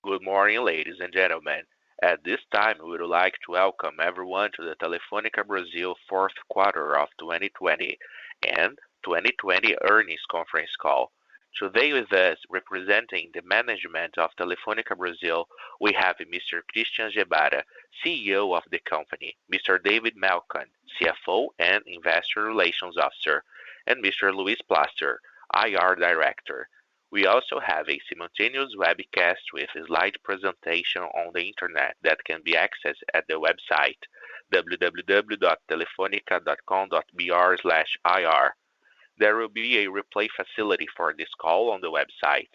Good morning, ladies and gentlemen. At this time, we would like to welcome everyone to the Telefonica Brasil fourth quarter of 2020 and 2020 earnings conference call. Today with us, representing the management of Telefonica Brasil, we have Mr. Christian Gebara, CEO of the company, Mr. David Malcolm, CFO and Investor Relations Officer, and Mr. Luis Plaster, IR Director. We also have a simultaneous webcast with a slide presentation on the internet that can be accessed at the website www.telefonica.com.br/ir. There will be a replay facility for this call on the website.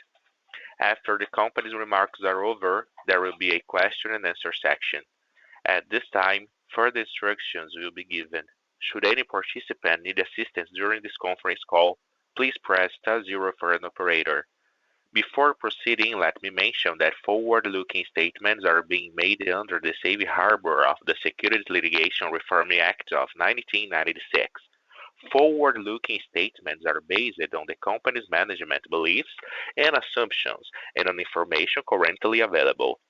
After the company's remarks are over, there will be a question and answer section. At this time, further instructions will be given. Should any participant need assistance during this conference call, please press *0 for an operator. Before proceeding, let me mention that forward-looking statements are being made under the safe harbor of the Securities Litigation Reform Act of 1996. Forward-looking statements are based on the company's management beliefs and assumptions and on information currently available.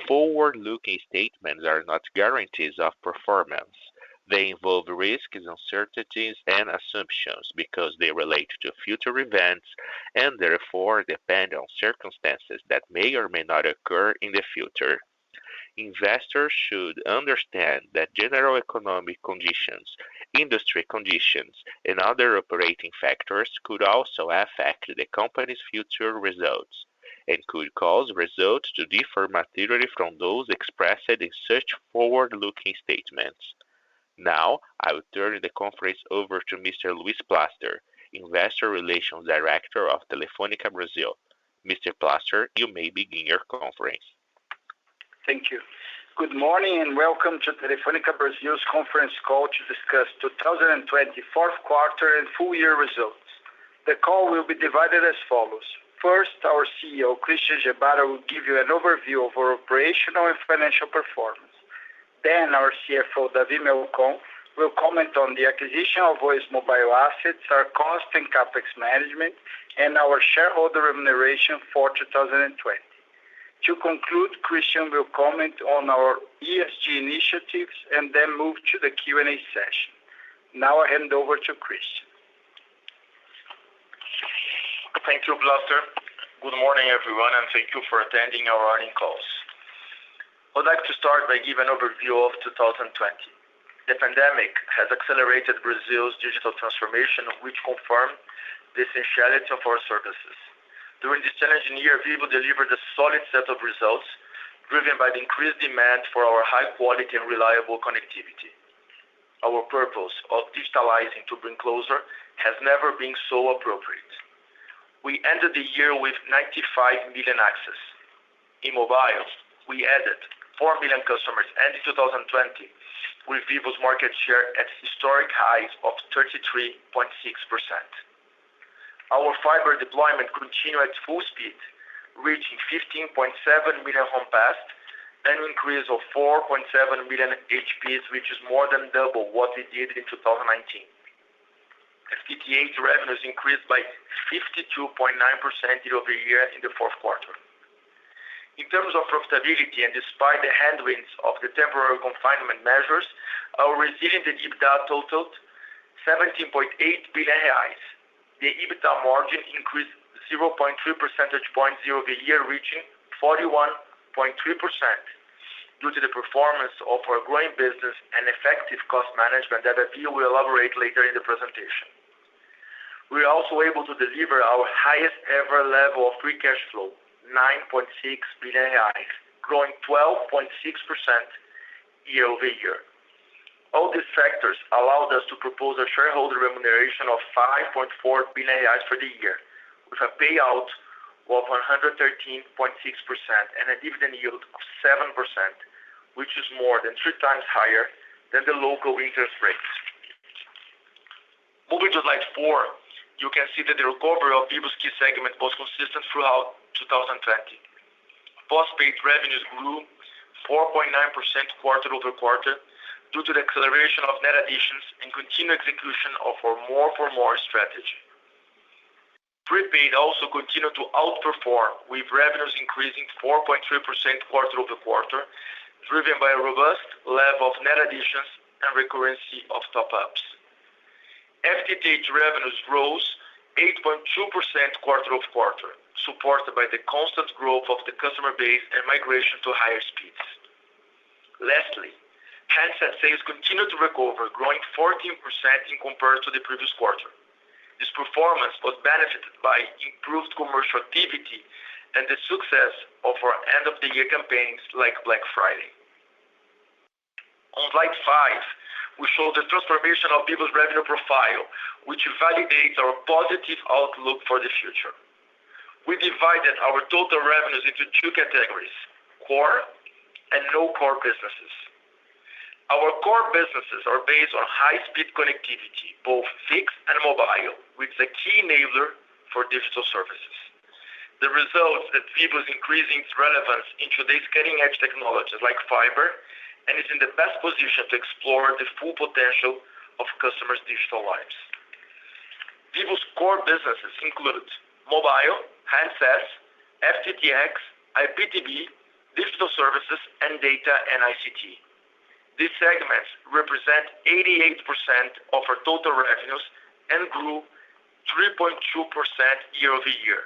Forward-looking statements are not guarantees of performance. They involve risks, uncertainties, and assumptions because they relate to future events and therefore depend on circumstances that may or may not occur in the future. Investors should understand that general economic conditions, industry conditions, and other operating factors could also affect the company's future results and could cause results to differ materially from those expressed in such forward-looking statements. Now, I will turn the conference over to Mr. Luis Plaster, Investor Relations Director of Telefonica Brasil. Mr. Plaster, you may begin your conference. Thank you. Good morning and welcome to Telefonica Brasil's conference call to discuss 2020 fourth quarter and full year results. The call will be divided as follows. First, our CEO, Christian Gebara, will give you an overview of our operational and financial performance. Then our CFO, David Malcolm, will comment on the acquisition of voice mobile assets, our cost and capex management, and our shareholder remuneration for 2020. To conclude, Christian will comment on our ESG initiatives and then move to the Q&A session. Now I hand over to Christian. Thank you, Plaster. Good morning, everyone, and thank you for attending our earnings calls. I'd like to start by giving an overview of 2020. The pandemic has accelerated Brazil's digital transformation, which confirmed the essentiality of our services. During this challenging year, Vivo delivered a solid set of results, driven by the increased demand for our high quality and reliable connectivity. Our purpose of digitalizing to bring closer has never been so appropriate. We ended the year with 95 million access. In mobile, we added 4 million customers, and in 2020, with Vivo's market share at historic highs of 33.6%. Our fiber deployment continued at full speed, reaching 15.7 million home passed, an increase of 4.7 million HPs, which is more than double what we did in 2019. FTTH revenues increased by 52.9% year-over-year in the fourth quarter. In terms of profitability, and despite the headwinds of the temporary confinement measures, our resilient EBITDA totaled 17.8 billion reais. The EBITDA margin increased 0.3 percentage points year-over-year, reaching 41.3%, due to the performance of our growing business and effective cost management that David will elaborate later in the presentation. We are also able to deliver our highest ever level of free cash flow, 9.6 billion reais, growing 12.6% year-over-year. All these factors allowed us to propose a shareholder remuneration of 5.4 billion reais for the year, with a payout of 113.6% and a dividend yield of 7%, which is more than 3 times higher than the local interest rate. Moving to slide 4, you can see that the recovery of Vivo's key segment was consistent throughout 2020. Postpaid revenues grew 4.9% quarter-over-quarter due to the acceleration of net additions and continued execution of our more for more strategy. Prepaid also continued to outperform, with revenues increasing 4.3% quarter-over-quarter, driven by a robust level of net additions and recurrency of top-ups. FTTH revenues rose 8.2% quarter-over-quarter, supported by the constant growth of the customer base and migration to higher speeds. Lastly, handset sales continued to recover, growing 14% in compared to the previous quarter. This performance was benefited by improved commercial activity and the success of our end-of-the-year campaigns like Black Friday. On slide 5, we show the transformation of Vivo's revenue profile, which validates our positive outlook for the future. We divided our total revenues into two categories, core and no-core businesses. Our core businesses are based on high-speed connectivity, both fixed and mobile, which is a key enabler for digital services. The result is that Vivo is increasing its relevance in today's cutting-edge technologies like fiber and is in the best position to explore the full potential of customers' digital lives. Vivo's core businesses include mobile, handsets, FTTX, IPTV, digital services, and data and ICT. These segments represent 88% of our total revenues and grew 3.2% year-over-year,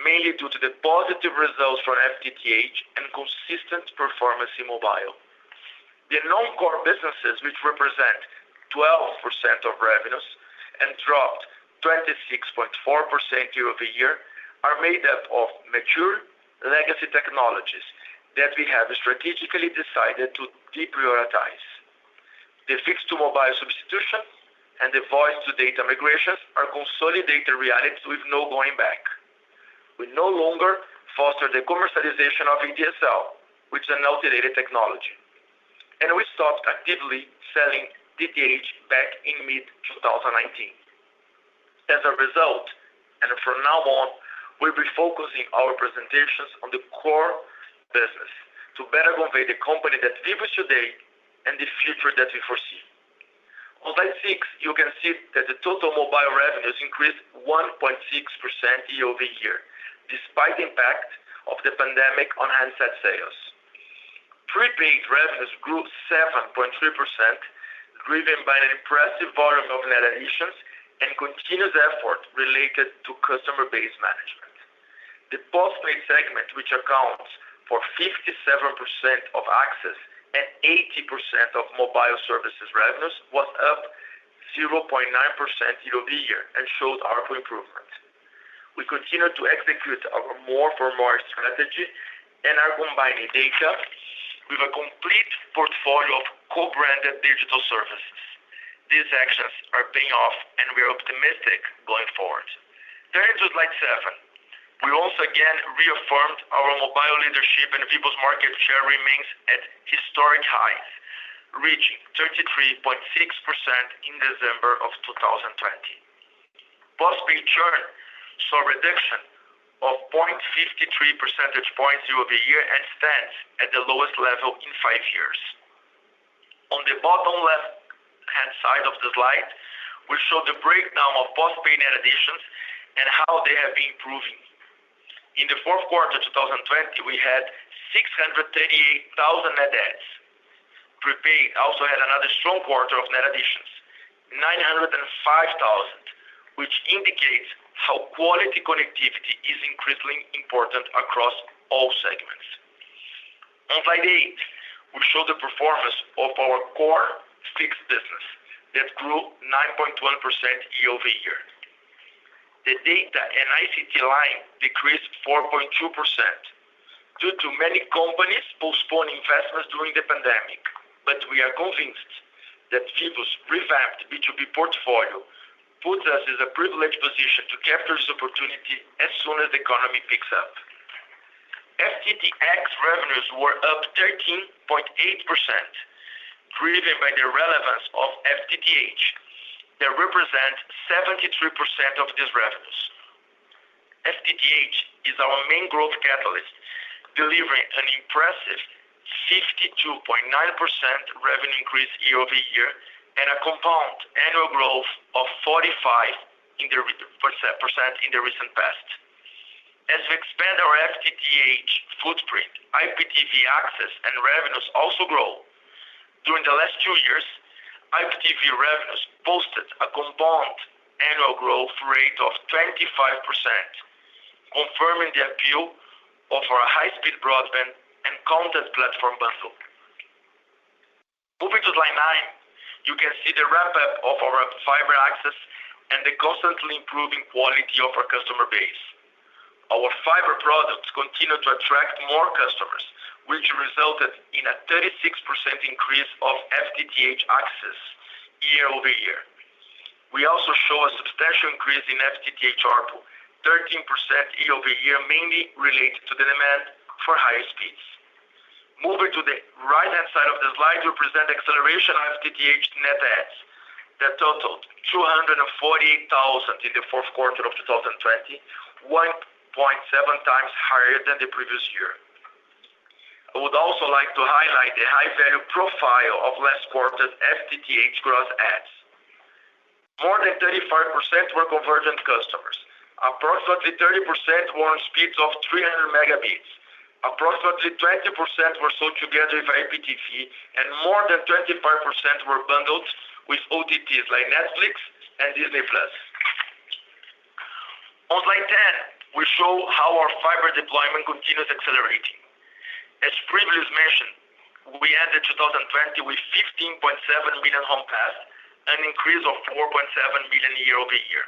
mainly due to the positive results from FTTH and consistent performance in mobile. The non-core businesses, which represent 12% of revenues and dropped 26.4% year-over-year, are made up of mature legacy technologies that we have strategically decided to deprioritize. The fixed to mobile substitution and the voice to data migrations are consolidated realities with no going back. We no longer foster the commercialization of VDSL, which is an outdated technology. And we stopped actively selling DTH back in mid-2019. As a result, and from now on, we'll be focusing our presentations on the core business to better convey the company that Vivo is today and the future that we foresee. On slide 6, you can see that the total mobile revenues increased 1.6% year-over-year, despite the impact of the pandemic on handset sales. Prepaid revenues grew 7.3%, driven by an impressive volume of net additions and continuous effort related to customer base management. The postpaid segment, which accounts for 57% of access and 80% of mobile services revenues, was up 0.9% year-over-year and showed ARPU improvement. We continue to execute our more for more strategy and are combining data with a complete portfolio of co-branded digital services. These actions are paying off and we are optimistic going forward. Turning to slide 7. We once again reaffirmed our mobile leadership and Vivo's market share remains at historic highs, reaching 33.6% in December of 2020. Postpaid churn saw a reduction of 0.53 percentage points year-over-year and stands at the lowest level in 5 years. On the bottom left-hand side of the slide, we show the breakdown of postpaid net additions and how they have been improving. In the fourth quarter 2020, we had 638,000 net adds. Prepaid also had another strong quarter of net additions, 905,000, which indicates how quality connectivity is increasingly important across all segments. On slide 8, we show the performance of our core fixed business that grew 9.1% year-over-year. The data and ICT line decreased 4.2% due to many companies postponing investments during the pandemic, but we are convinced that Vivo's revamped B2B portfolio puts us in a privileged position to capture this opportunity as soon as the economy picks up. FTTX revenues were up 13.8%, driven by the relevance of FTTH that represent 73% of these revenues. FTTH is our main growth catalyst, delivering an impressive 52.9% revenue increase year-over-year and a compound annual growth of 45.7% in the recent past. As we expand our FTTH footprint, IPTV access and revenues also grow. During the last 2 years, IPTV revenues posted a compound annual growth rate of 25%, confirming the appeal of our high-speed broadband and content platform bundle. Moving to slide 9, you can see the ramp-up of our fiber access and the constantly improving quality of our customer base. Our fiber products continue to attract more customers, which resulted in a 36% increase of FTTH access year-over-year. We also show a substantial increase in FTTH ARPU, 13% year-over-year, mainly related to the demand for higher speeds. Moving to the right-hand side of the slide, we present acceleration of FTTH net adds that totaled 248,000 in the fourth quarter of 2020, 1.7 times higher than the previous year. I would also like to highlight the high-value profile of last quarter's FTTH gross adds. More than 35% were convergent customers. Approximately 30% were on speeds of 300 megabits. Approximately 20% were sold together with IPTV, and more than 25% were bundled with OTTs like Netflix and Disney+. On slide 10, we show how our fiber deployment continues accelerating. As previously mentioned, we ended 2020 with 15.7 million home passed, an increase of 4.7 million year-over-year.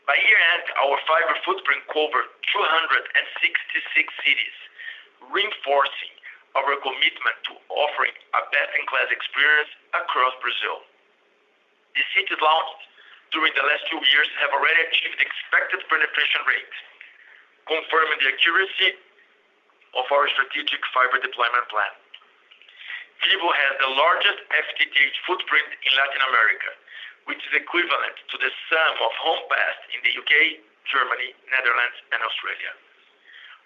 By year-end, our fiber footprint covered 266 cities, reinforcing our commitment to offering a best-in-class experience across Brazil. The cities launched during the last 2 years have already achieved the expected penetration rate, confirming the accuracy of our strategic fiber deployment plan. Vivo has the largest FTTH footprint in Latin America, which is equivalent to the sum of home passed in the UK, Germany, Netherlands, and Australia.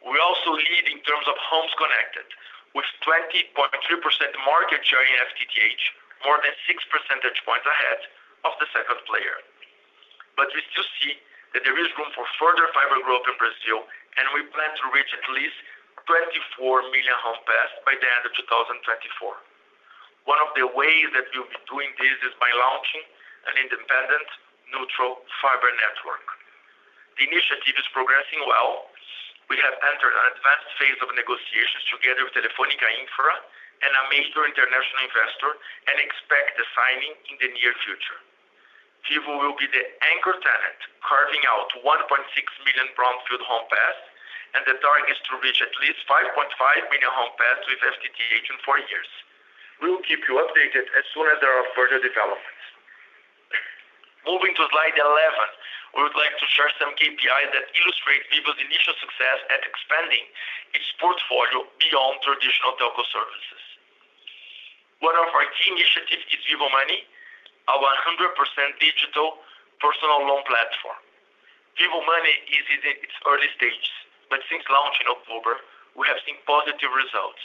We also lead in terms of homes connected, with 20.3% market share in FTTH, more than 6 percentage points ahead of the second player. But we still see that there is room for further fiber growth in Brazil, and we plan to reach at least 24 million home passed by the end of 2024. One of the ways that we'll be doing this is by launching an independent, neutral fiber network. The initiative is progressing well. We have entered an advanced phase of negotiations together with Telefonia Infra and a major international investor, and expect the signing in the near future. Vivo will be the anchor tenant, carving out 1.6 million brownfield home passed, and the target is to reach at least 5.5 million home passed with FTTH in 4 years. We will keep you updated as soon as there are further developments. Moving to slide 11, we would like to share some KPIs that illustrate Vivo's initial success at expanding its portfolio beyond traditional telco services. One of our key initiatives is Vivo Money, our 100% digital personal loan platform. Vivo Money is in its early stages, but since launch in October, we have seen positive results.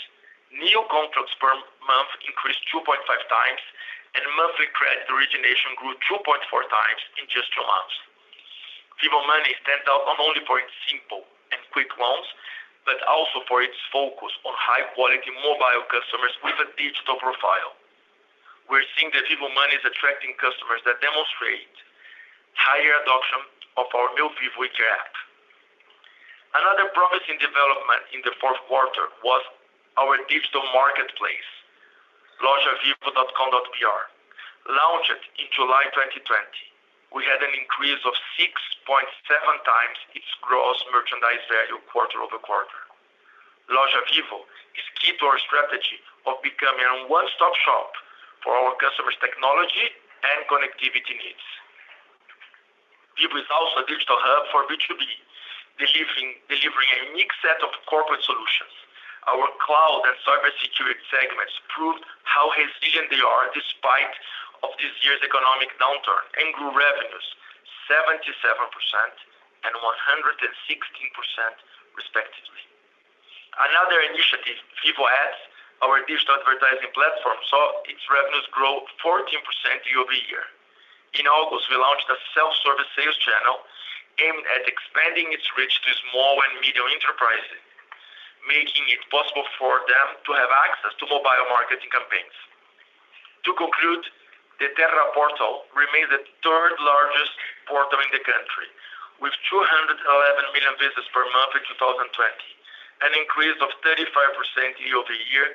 New contracts per month increased 2.5 times, and monthly credit origination grew 2.4 times in just 2 months. Vivo Money stands out not only for its simple and quick loans, but also for its focus on high-quality mobile customers with a digital profile. We're seeing that Vivo Money is attracting customers that demonstrate higher adoption of our Meu Vivo app. Another promising development in the fourth quarter was our digital marketplace, lojavivo.com.br. Launched in July 2020, we had an increase of 6.7 times its gross merchandise value quarter over quarter. Loja Vivo is key to our strategy of becoming a one-stop shop for our customers' technology and connectivity needs. Vivo is also a digital hub for B2B, delivering a unique set of corporate solutions. Our cloud and cybersecurity segments proved how resilient they are despite of this year's economic downturn and grew revenues 77% and 116% respectively. Another initiative, Vivo Ads, our digital advertising platform, saw its revenues grow 14% year over year. In August, we launched a self-service sales channel aimed at expanding its reach to small and medium enterprises, making it possible for them to have access to mobile marketing campaigns. To conclude, the Terra portal remains the third largest portal in the country, with 211 million visits per month in 2020, an increase of 35% year-over-year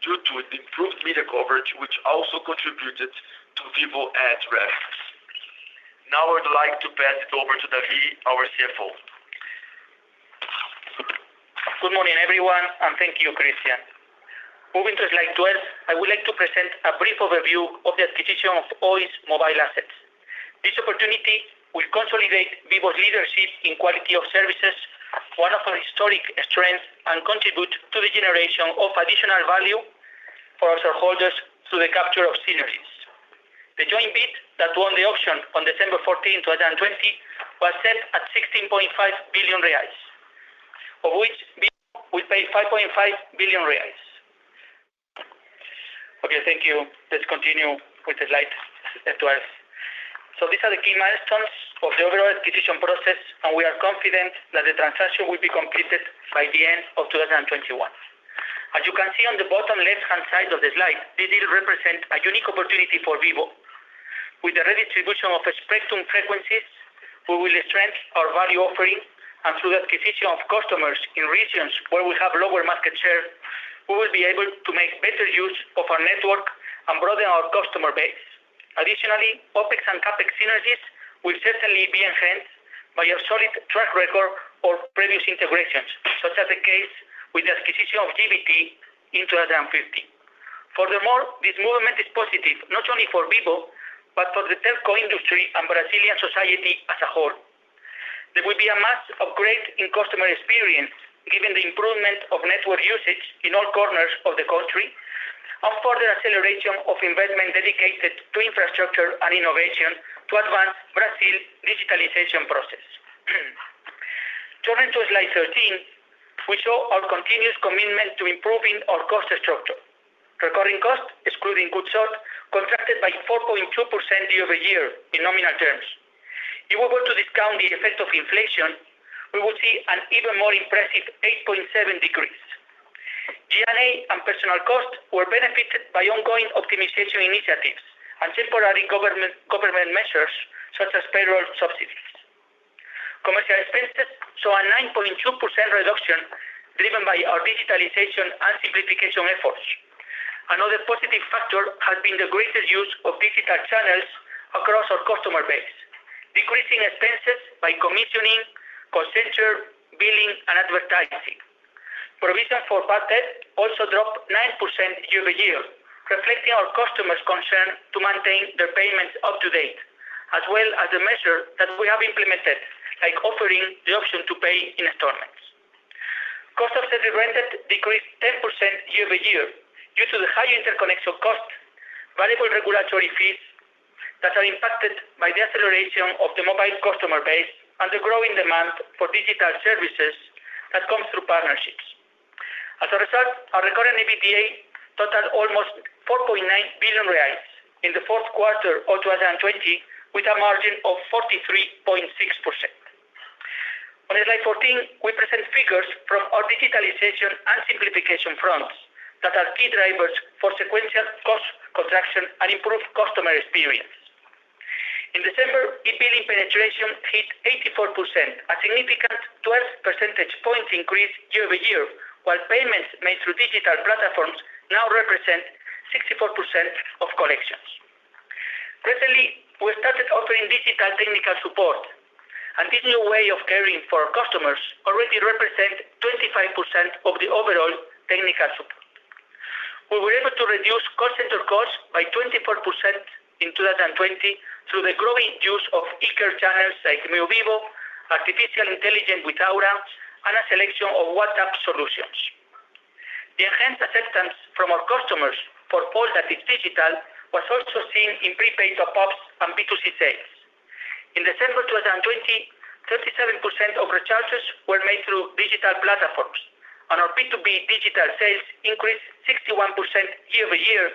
due to the improved media coverage, which also contributed to Vivo ads revenues. Now I would like to pass it over to David, our CFO. Good morning, everyone, and thank you, Christian. Moving to slide 12, I would like to present a brief overview of the acquisition of Oi's mobile assets. This opportunity will consolidate Vivo's leadership in quality of services, one of our historic strengths, and contribute to the generation of additional value for our shareholders through the capture of synergies. The joint bid that won the auction on December 14, 2020 was set at 16.5 billion reais, of which Vivo will pay 5.5 billion reais. Okay, thank you. Let's continue with the slide 12. So these are the key milestones of the overall acquisition process, and we are confident that the transaction will be completed by the end of 2021. As you can see on the bottom left-hand side of the slide, this deal represents a unique opportunity for Vivo. With the redistribution of spectrum frequencies, we will strengthen our value offering, and through the acquisition of customers in regions where we have lower market share, we will be able to make better use of our network and broaden our customer base. Additionally, OPEX and CAPEX synergies will certainly be enhanced by a solid track record or previous integrations, such as the case with the acquisition of VIVT in 2015. Furthermore, this movement is positive not only for Vivo, but for the telco industry and Brazilian society as a whole. There will be a mass upgrade in customer experience, given the improvement of network usage in all corners of the country, and further acceleration of investment dedicated to infrastructure and innovation to advance Brazil's digitalization process. Turning to slide 13, we show our continuous commitment to improving our cost structure. Recurring cost, excluding goods sold, contracted by 4.2% year-over-year in nominal terms. If we were to discount the effect of inflation, we would see an even more impressive 8.7% decrease. G&A and personal costs were benefited by ongoing optimization initiatives and temporary government measures such as payroll subsidies. Commercial expenses saw a 9.2% reduction driven by our digitalization and simplification efforts. Another positive factor has been the greater use of digital channels across our customer base, decreasing expenses by commissioning, call center, billing, and advertising. Provision for bad debt also dropped 9% year-over-year, reflecting our customers' concern to maintain their payments up to date, as well as the measure that we have implemented, like offering the option to pay in installments. Cost of service rendered decreased 10% year-over-year due to the high interconnection cost, variable regulatory fees that are impacted by the acceleration of the mobile customer base and the growing demand for digital services that comes through partnerships. As a result, our recurring EBITDA totaled almost 4.9 billion reais in the fourth quarter of 2020 with a margin of 43.6%. On slide 14, we present figures from our digitalization and simplification fronts that are key drivers for sequential cost contraction and improved customer experience. In December, e-billing penetration hit 84%, a significant 12 percentage points increase year-over-year, while payments made through digital platforms now represent 64% of collections. Recently, we started offering digital technical support, and this new way of caring for our customers already represents 25% of the overall technical support. We were able to reduce call center costs by 24% in 2020 through the growing use of e-care channels like Meu Vivo, artificial intelligence with Aura, and a selection of WhatsApp solutions. The enhanced acceptance from our customers for all that is digital was also seen in prepaid top-ups and B2C sales. In December 2020, 37% of recharges were made through digital platforms, and our B2B digital sales increased 61% year-over-year.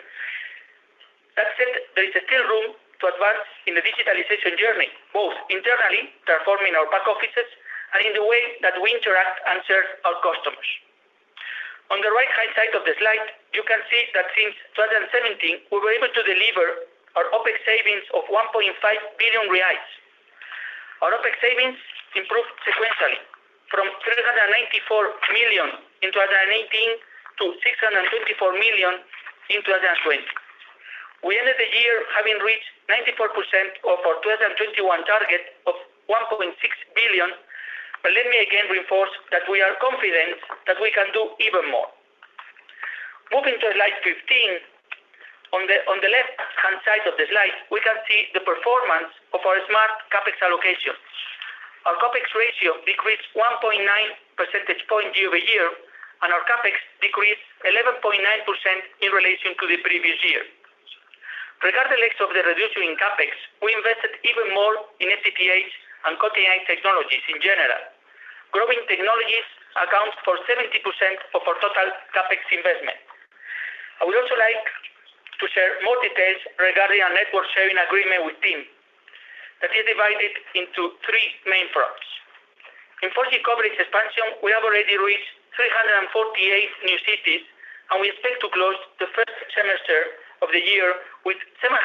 That said, there is still room to advance in the digitalization journey, both internally, transforming our back offices, and in the way that we interact and serve our customers. On the right-hand side of the slide, you can see that since 2017, we were able to deliver our OPEX savings of 1.5 billion reais. Our OPEX savings improved sequentially from 394 million in 2018 to 624 million in 2020. We ended the year having reached 94% of our 2021 target of 1.6 billion, but let me again reinforce that we are confident that we can do even more. Moving to slide 15, on the left-hand side of the slide, we can see the performance of our smart CAPEX allocation. Our CAPEX ratio decreased 1.9 percentage point year over year, and our CAPEX decreased 11.9% in relation to the previous year. Regardless of the reduction in CAPEX, we invested even more in FTTH and cutting-edge technologies in general. Growing technologies account for 70% of our total CAPEX investment. I would also like to share more details regarding our network sharing agreement with TIM that is divided into three main fronts. In 4G coverage expansion, we have already reached 348 new cities, and we expect to close the first semester of the year with 730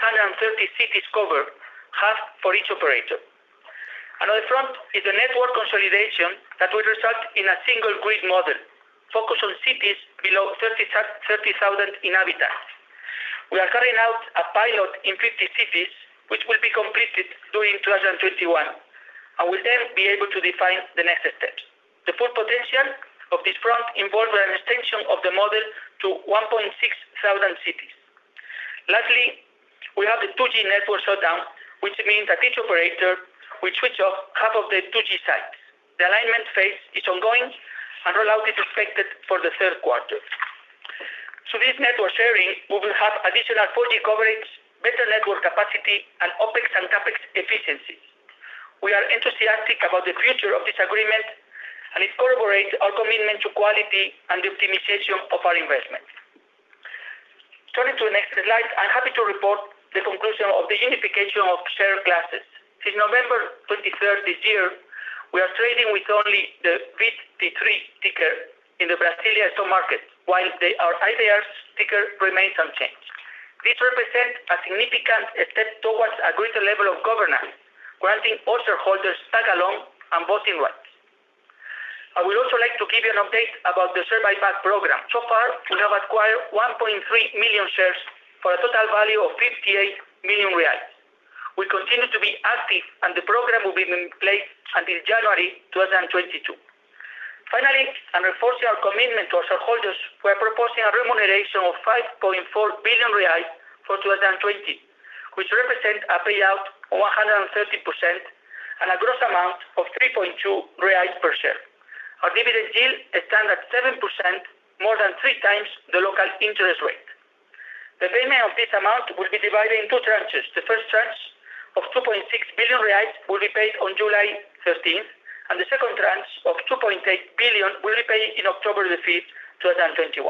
cities covered, half for each operator. Another front is the network consolidation that will result in a single grid model, focused on cities below 30,000 inhabitants. We are carrying out a pilot in 50 cities, which will be completed during 2021, and will then be able to define the next steps. The full potential of this front involves an extension of the model to 1,600 cities. Lastly, we have the 2G network shutdown, which means that each operator will switch off half of the 2G sites. The alignment phase is ongoing, and rollout is expected for the third quarter. Through this network sharing, we will have additional 4G coverage, better network capacity, and OPEX and CAPEX efficiencies. We are enthusiastic about the future of this agreement, and it corroborates our commitment to quality and the optimization of our investment. Turning to the next slide, I'm happy to report the conclusion of the unification of share classes. Since November 23rd this year, we are trading with only the VIVT ticker in the Brazilian stock market, while our IDR's ticker remains unchanged. This represents a significant step towards a greater level of governance, granting all shareholders tag-along and voting rights. I would also like to give you an update about the share buyback program. So far, we have acquired 1.3 million shares for a total value of 58 million reais. We continue to be active, and the program will be in place until January 2022. Finally, and reinforcing our commitment to our shareholders, we are proposing a remuneration of 5.4 billion reais for 2020, which represents a payout of 130% and a gross amount of 3.2 reais per share. Our dividend yield stands at 7%, more than 3 times the local interest rate. The payment of this amount will be divided in 2 tranches. The first tranche of 2.6 billion reais will be paid on July 13th, and the second tranche of 2.8 billion will be paid in October 5th, 2021.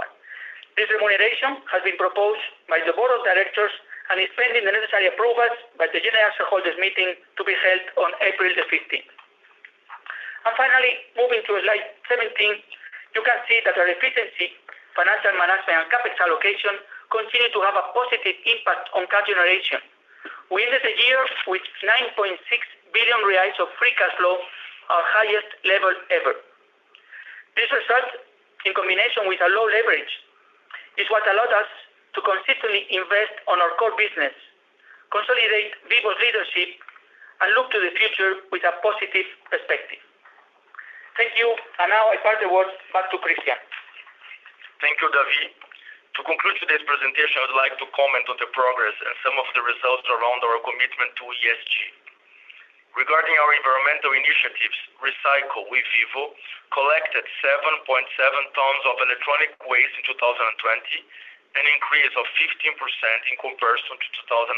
This remuneration has been proposed by the Board of Directors and is pending the necessary approvals by the General Shareholders Meeting to be held on April 15th. And finally, moving to slide 17, you can see that our efficiency, financial management, and CAPEX allocation continue to have a positive impact on cash generation. We ended the year with 9.6 billion reais of free cash flow, our highest level ever. This result, in combination with a low leverage, is what allowed us to consistently invest on our core business, consolidate Vivo's leadership, and look to the future with a positive perspective. Thank you, and now I pass the word back to Christian. Thank you, David. To conclude today's presentation, I would like to comment on the progress and some of the results around our commitment to ESG. Regarding our environmental initiatives, Recycle with Vivo collected 7.7 tons of electronic waste in 2020, an increase of 15% in comparison to 2019.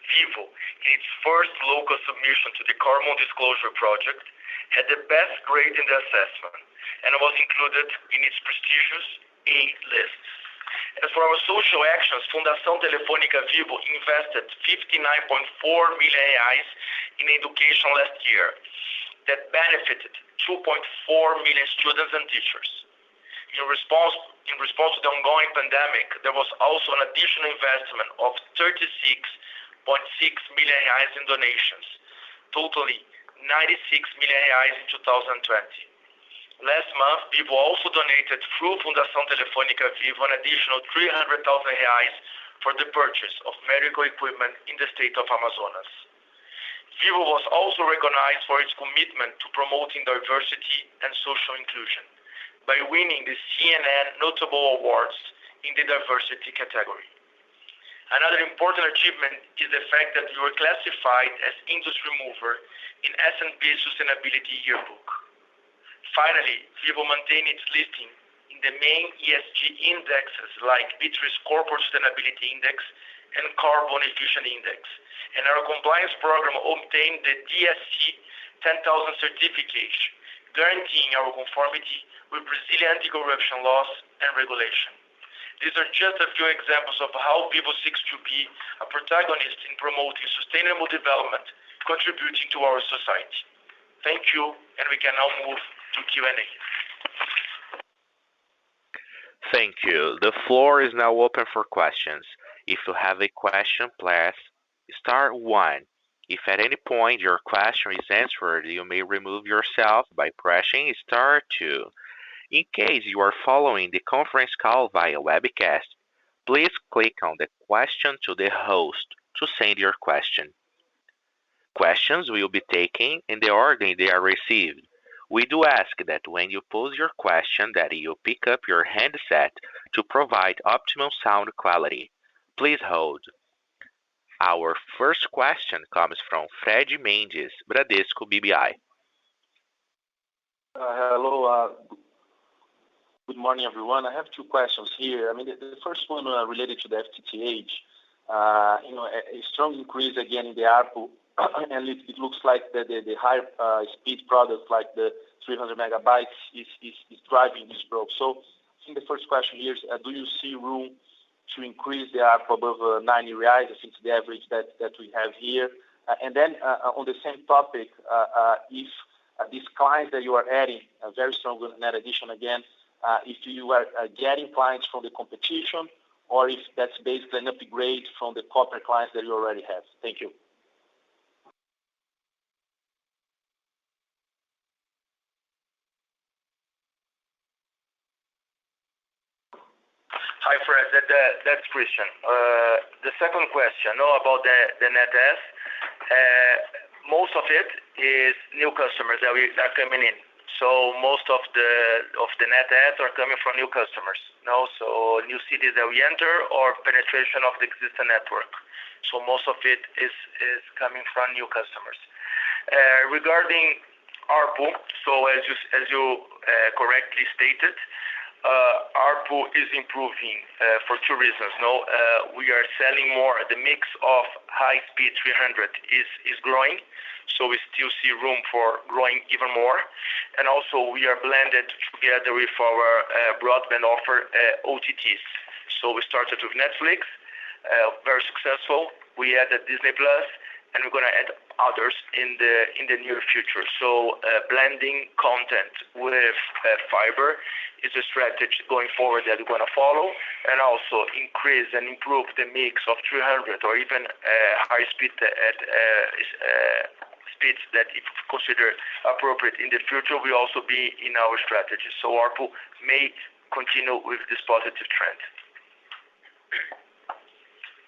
Vivo, in its first local submission to the Carbon Disclosure Project, had the best grade in the assessment and was included in its prestigious A list. As for our social actions, Fundação Telefônica Vivo invested 59.4 million reais in education last year that benefited 2.4 million students and teachers. In response to the ongoing pandemic, there was also an additional investment of 36.6 million reais in donations, totaling 96 million reais in 2020. Last month, Vivo also donated through Fundação Telefônica Vivo an additional 300,000 reais for the purchase of medical equipment in the state of Amazonas. Vivo was also recognized for its commitment to promoting diversity and social inclusion by winning the CNN Notable Awards in the diversity category. Another important achievement is the fact that we were classified as industry mover in S&P Sustainability Yearbook. Finally, Vivo maintained its listing in the main ESG indexes like B3's Corporate Sustainability Index and Carbon Efficient Index, and our compliance program obtained the DSC 10,000 certification, guaranteeing our conformity with Brazilian anti-corruption laws and regulation. These are just a few examples of how Vivo seeks to be a protagonist in promoting sustainable development, contributing to our society. Thank you, and we can now move to Q&A. Thank you. The floor is now open for questions. If you have a question, press star 1. If at any point your question is answered, you may remove yourself by pressing star 2. In case you are following the conference call via webcast, please click on the question to the host to send your question. Questions will be taken in the order they are received. We do ask that when you pose your question that you pick up your handset to provide optimal sound quality. Please hold. Our first question comes from Fred Mendes, Bradesco BBI. Hello. Good morning, everyone. I have two questions here. The first one related to the FTTH. A strong increase again in the ARPU, and it looks like the high speed product like the 300 megabytes is driving this growth. So I think the first question here is, do you see room to increase the ARPU above 90 reais? I think it's the average that we have here. And then on the same topic, if these clients that you are adding, a very strong net addition again, if you are getting clients from the competition, or if that's basically an upgrade from the corporate clients that you already have. Thank you. Hi, Fred. That's Christian. The second question, about the net adds. Most of it is new customers that are coming in. So most of the net adds are coming from new customers. So new cities that we enter or penetration of the existing network. So most of it is coming from new customers. Regarding ARPU, so as you correctly stated, ARPU is improving for two reasons. We are selling more. The mix of high-speed 300 is growing, so we still see room for growing even more. And also, we are blended together with our broadband offer OTTs. So we started with Netflix, very successful. We added Disney Plus, and we're going to add others in the near future. So blending content with fiber is a strategy going forward that we're going to follow, and also increase and improve the mix of 300 or even high speed speeds that if considered appropriate in the future will also be in our strategy. So ARPU may continue with this positive trend.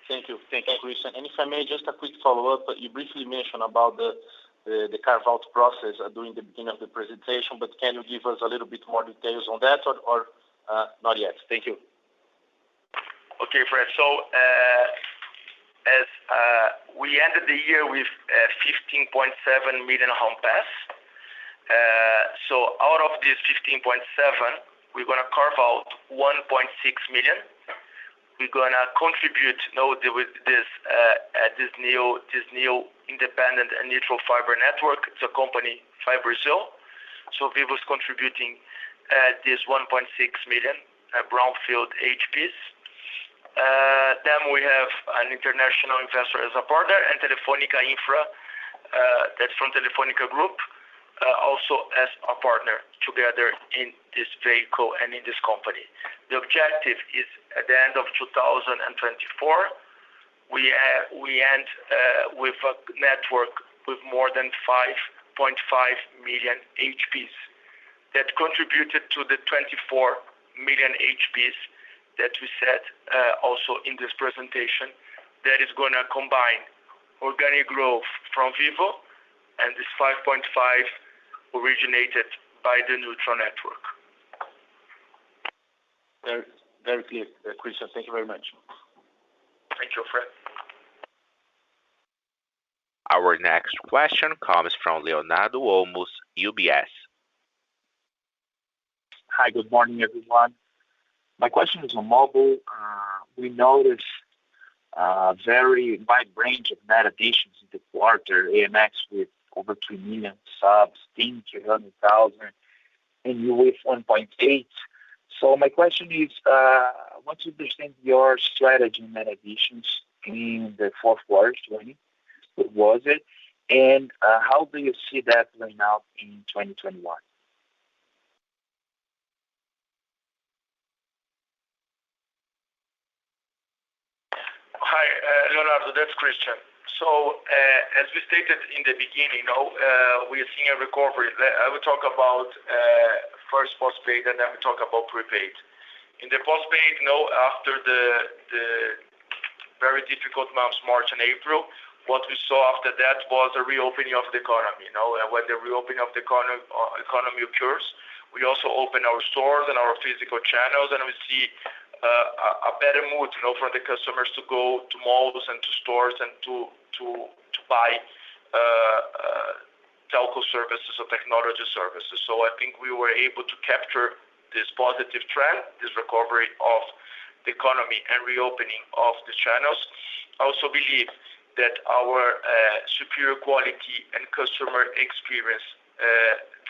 Thank you, Christian. And if I may, just a quick follow-up. You briefly mentioned about the carve-out process during the beginning of the presentation, but can you give us a little bit more details on that, or not yet? Thank you. Okay, Fred. So as we ended the year with 15.7 million home pass. So out of this 15.7, we're going to carve out 1.6 million. We're going to contribute with this new independent and neutral fiber network. It's a company, Brazil. So Vivo is contributing this 1.6 million brownfield HPs. Then we have an international investor as a partner, and Telefonica Infra, that's from Telefonica Group, also as a partner together in this vehicle and in this company. The objective is at the end of 2024, we end with a network with more than 5.5 million HPs that contributed to the 24 million HPs that we said also in this presentation, that is going to combine organic growth from Vivo and this 5.5 originated by the neutral network. Very, very clear, Christian. Thank you very much. Thank you, Fred. Our next question comes from Leonardo Olmos, UBS. Hi, good morning, everyone. My question is on mobile. We noticed a very wide range of net additions in the quarter, AMX with over 3 million subs, TIM 300,000, and you with 1.8. So my question is, I want to understand your strategy in net additions in the fourth quarter, 2020. What was it? And how do you see that playing out in 2021? Hi, Leonardo, that's Christian. So, as we stated in the beginning, we are seeing a recovery. I will talk about first postpaid, and then we talk about prepaid. In the postpaid, after the very difficult months, March and April, what we saw after that was a reopening of the economy. And when the reopening of the economy occurs, we also open our stores and our physical channels, and we see a better mood, for the customers to go to malls and to stores and to buy telco services or technology services. So I think we were able to capture this positive trend, this recovery of the economy and reopening of the channels. I also believe that our superior quality and customer experience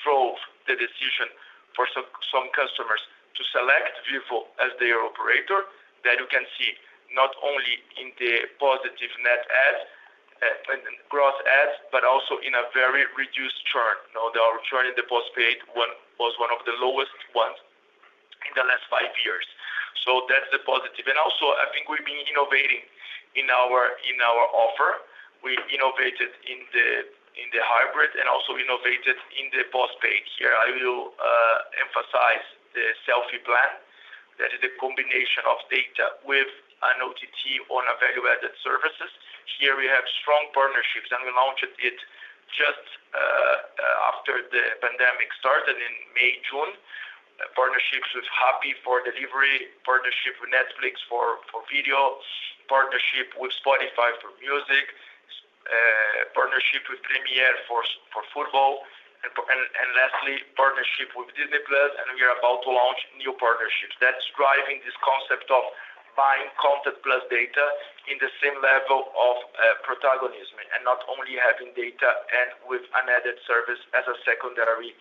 drove the decision for some customers to select Vivo as their operator, that you can see not only in the positive net add and gross adds, but also in a very reduced churn. Our churn in the postpaid was one of the lowest ones in the last 5 years. So that's the positive. And also, I think we've been innovating in our offer. We innovated in the hybrid and also innovated in the postpaid. Here I will emphasize the selfie plan. That is the combination of data with an OTT on a value-added services. Here we have strong partnerships, and we launched it just after the pandemic started in May, June. Partnerships with Happy for delivery, partnership with Netflix for video, partnership with Spotify for music, partnership with Premiere for football, and lastly, partnership with Disney Plus, and we are about to launch new partnerships. That's driving this concept of buying content plus data in the same level of protagonism, and not only having data and with an added service as a secondary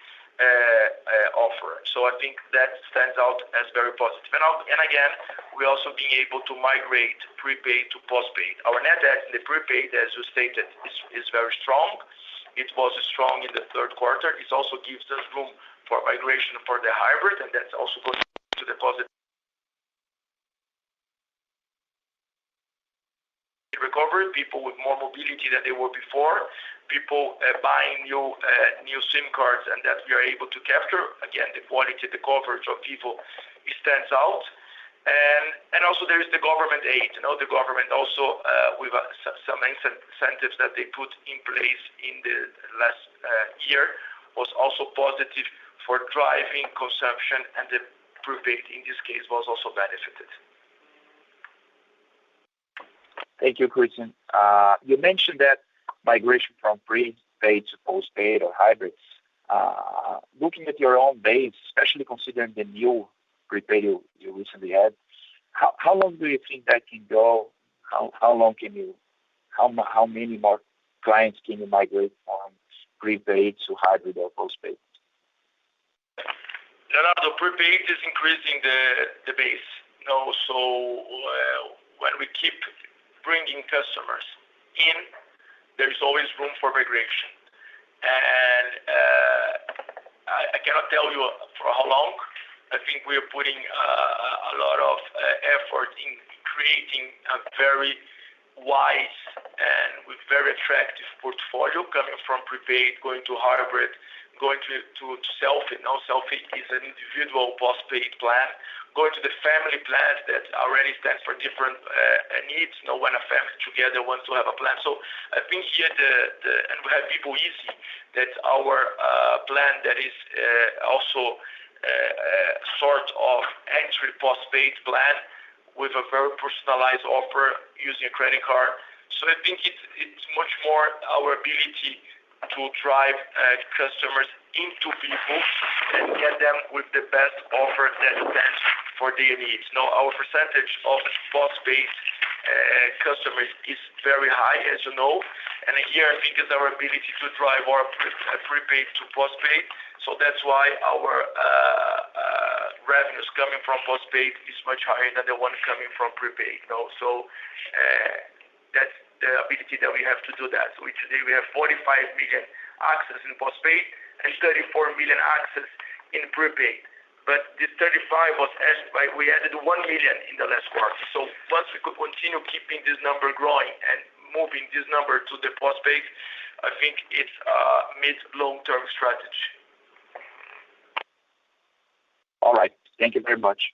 offer. So I think that stands out as very positive. And again, we're also being able to migrate prepaid to postpaid. Our net add in the prepaid, as you stated, is very strong. It was strong in the third quarter. It also gives us room for migration for the hybrid, and that's also going to the positive recovery. People with more mobility than they were before. People buying new SIM cards, and that we are able to capture. Again, the quality, the coverage of Vivo stands out. And also there is the government aid. The government also with some incentives that they put in place in the last year was also positive for driving consumption, and the prepaid in this case was also benefited. Thank you, Christian. You mentioned that migration from prepaid to postpaid or hybrids. Looking at your own base, especially considering the new prepaid you recently had, how long do you think that can go? How many more clients can you migrate from prepaid to hybrid or postpaid? Leonardo, prepaid is increasing the base. When we keep bringing customers in, there is always room for migration. And I cannot tell you for how long. I think we are putting a lot of effort in creating a very wise and with very attractive portfolio coming from prepaid, going to hybrid, going to selfie. Now selfie is an individual postpaid plan, going to the family plans that already stands for different needs. When a family together wants to have a plan. So I think here and we have Vivo Easy, that's our plan that is also sort of entry postpaid plan with a very personalized offer using a credit card. So I think it's much more our ability to drive customers into Vivo and get them with the best offer that stands for their needs. Now, our percentage of postpaid customers is very high, as you know, and here I think is our ability to drive our prepaid to postpaid. So that's why our revenues coming from postpaid is much higher than the one coming from prepaid. So that's the ability that we have to do that. So today we have 45 million access in postpaid and 34 million access in prepaid. But this 35 was we added 1 million in the last quarter. So once we could continue keeping this number growing and moving this number to the postpaid, I think it's a mid-long-term strategy. All right. Thank you very much.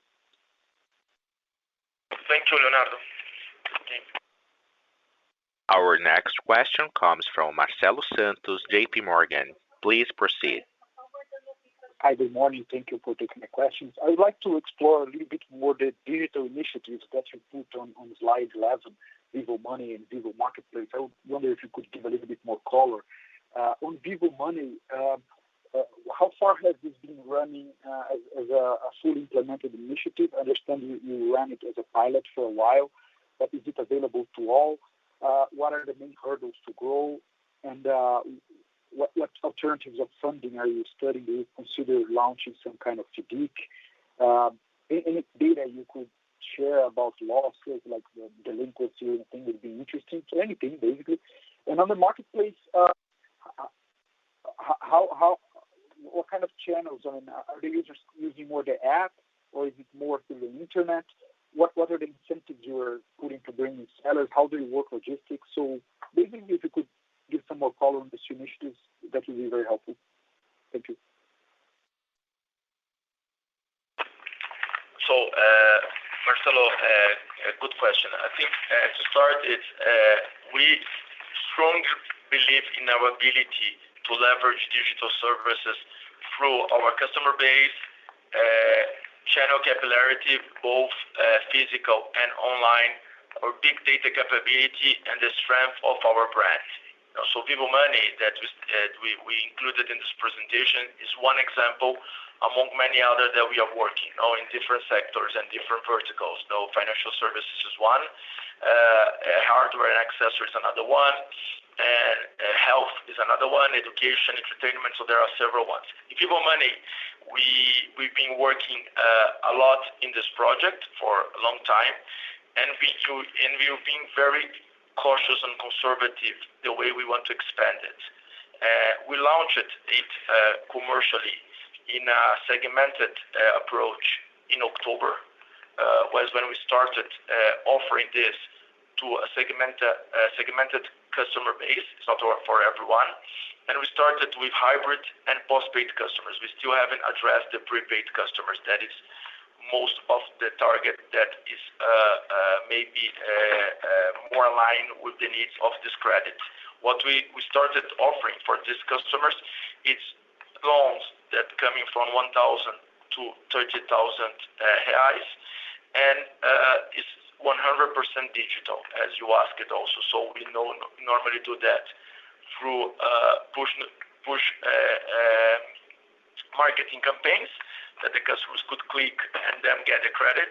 Thank you, Leonardo. Okay. Our next question comes from Marcelo Santos, JP Morgan. Please proceed. Hi, good morning. Thank you for taking my questions. I would like to explore a little bit more the digital initiatives that you put on slide 11, Vivo Money and Vivo Marketplace. I wonder if you could give a little bit more color. On Vivo Money, how far has this been running as a fully implemented initiative? I understand you ran it as a pilot for a while, but is it available to all? What are the main hurdles to grow? And what alternatives of funding are you studying? Do you consider launching some kind of FIDIC? Any data you could share about losses, like the delinquency or anything would be interesting. So anything, basically. And on the marketplace, what kind of channels? I mean, are the users using more the app, or is it more through the internet? What are the incentives you are putting to bring in sellers? How do you work logistics? So basically, if you could give some more color on these initiatives, that would be very helpful. Thank you. So, Marcelo, good question. I think to start, we strongly believe in our ability to leverage digital services through our customer base, channel capillarity, both physical and online, our big data capability, and the strength of our brand. So Vivo Money that we included in this presentation is one example among many others that we are working in different sectors and different verticals. Financial services is one, hardware and accessories is another one, and health is another one, education, entertainment, so there are several ones. In Vivo Money, we've been working a lot in this project for a long time, and we've been very cautious and conservative the way we want to expand it. We launched it commercially in a segmented approach in October, was when we started offering this to a segmented customer base. It's not for everyone. And we started with hybrid and postpaid customers. We still haven't addressed the prepaid customers. That is most of the target that is maybe more aligned with the needs of this credit. What we started offering for these customers, it's loans that coming from 1,000 to 30,000 reais, and it's 100% digital, as you asked it also. So we normally do that through push marketing campaigns. that the customers could click and then get the credit.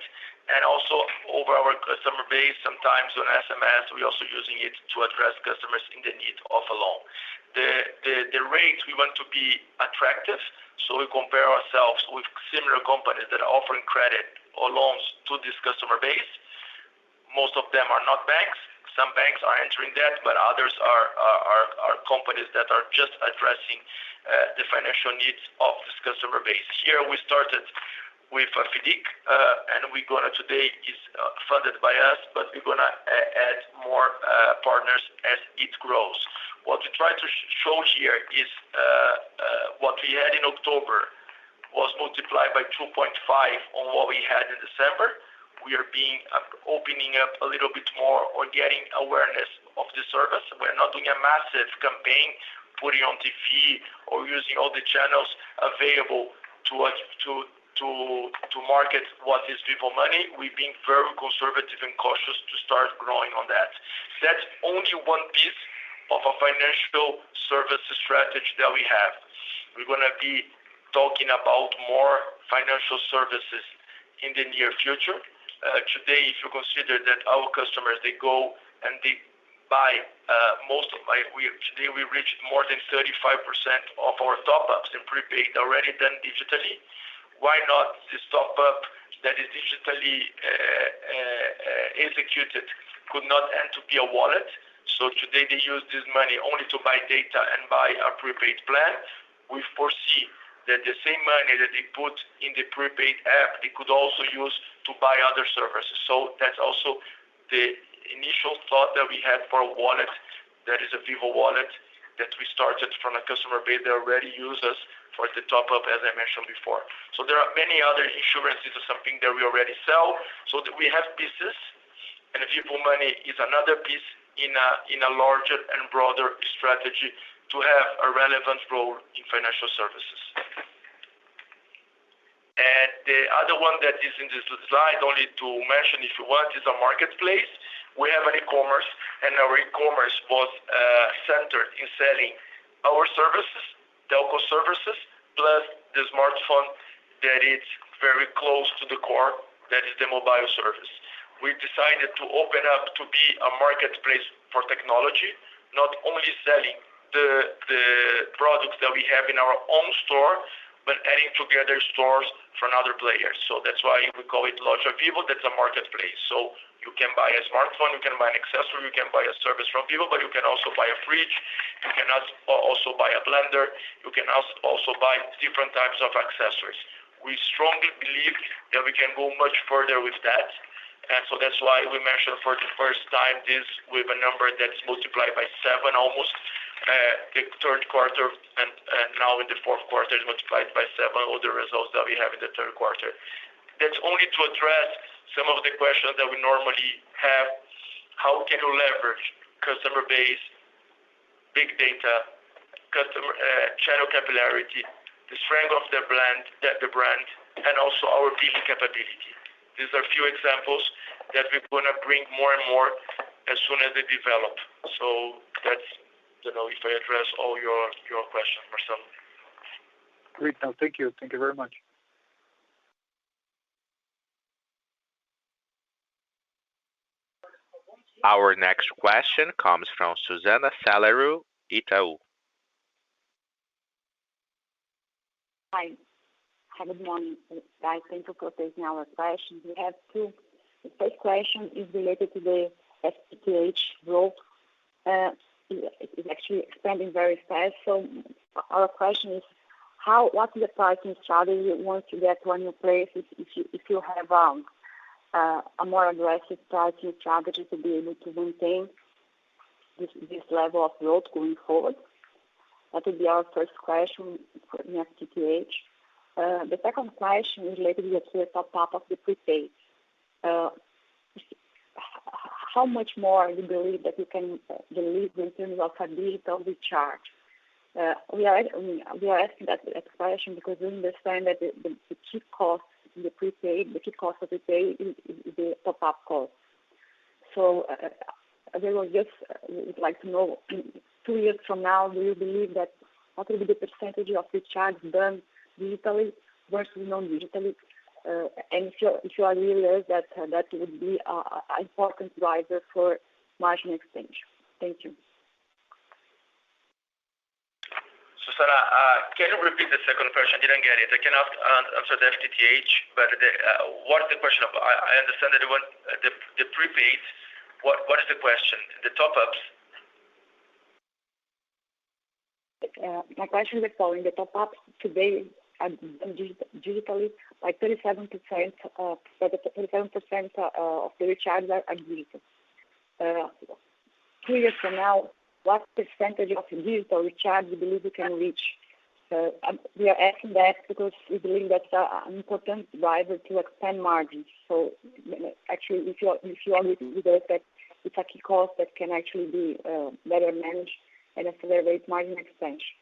And also over our customer base, sometimes on SMS, we're also using it to address customers in the need of a loan. The rates we want to be attractive, so we compare ourselves with similar companies that are offering credit or loans to this customer base. Most of them are not banks. Some banks are entering that, but others are companies that are just addressing the financial needs of this customer base. Here we started with FIDIC, and we're gonna today is funded by us, but we're gonna add more partners as it grows. What we try to show here is what we had in October was multiplied by 2.5 on what we had in December. We are opening up a little bit more or getting awareness of the service. We're not doing a massive campaign, putting on TV or using all the channels available to market what is Vivo Money. We're being very conservative and cautious to start growing on that. That's only one piece of a financial service strategy that we have. We're going to be talking about more financial services in the near future. Today, if you consider that our customers, they go and they buy today we reached more than 35% of our top-ups in prepaid already done digitally. Why not this top-up that is digitally executed could not end to be a wallet? So today they use this money only to buy data and buy a prepaid plan. We foresee that the same money that they put in the prepaid app, they could also use to buy other services. So that's also the initial thought that we had for a wallet that is a Vivo wallet that we started from a customer base that already use us for the top-up, as I mentioned before. So there are many other insurances or something that we already sell. So that we have pieces, and Vivo Money is another piece in a larger and broader strategy to have a relevant role in financial services. And the other one that is in this slide, only to mention if you want, is a marketplace. We have an e-commerce, and our e-commerce was centered in selling our services, telco services, plus the smartphone that is very close to the core, that is the mobile service. We decided to open up to be a marketplace for technology, not only selling the products that we have in our own store, but adding together stores from other players. So that's why we call it Loja Vivo. That's a marketplace. So you can buy a smartphone, you can buy an accessory, you can buy a service from Vivo, but you can also buy a fridge, you can also buy a blender, you can also buy different types of accessories. We strongly believe that we can go much further with that. And so that's why we mentioned for the first time this with a number that's multiplied by 7 almost. The third quarter and now in the fourth quarter is multiplied by 7 all the results that we have in the third quarter. That's only to address some of the questions that we normally have. How can you leverage customer base, big data, customer channel capillarity, the strength of the brand, and also our billing capability. These are a few examples that we're going to bring more and more as soon as they develop. So that's, if I address all your questions, Marcelo. Great. No, thank you. Thank you very much. Our next question comes from Susana Salaru, Itaú. Hi. Good morning, guys. Thank you for taking our questions. We have two. The first question is related to the FTTH growth. It is actually expanding very fast. So our question is, what is the pricing strategy once you get to a new place? If you have a more aggressive pricing strategy to be able to maintain this level of growth going forward? That would be our first question for FTTH. The second question is related to the top-up of the prepaid. How much more you believe that you can deliver in terms of a digital recharge? We are asking that question because we understand that the key cost in the prepaid, the key cost of prepaid is the top-up cost. So we would like to know, in 2 years from now, do you believe that what will be the percentage of recharge done digitally versus non-digitally? And if you agree with us that would be an important driver for margin expansion. Thank you. Susana, can you repeat the second question? I didn't get it. I can answer the FTTH, but what's the question of? I understand that you want the prepaid. What is the question? The top-ups? My question is the following. The top-ups today are done digitally, like 37% of the recharges are digital. 2 years from now, what percentage of digital recharge you believe you can reach? We are asking that because we believe that's an important driver to expand margins. So actually, if you agree with us that it's a key cost that can actually be better managed and accelerate margin expansion.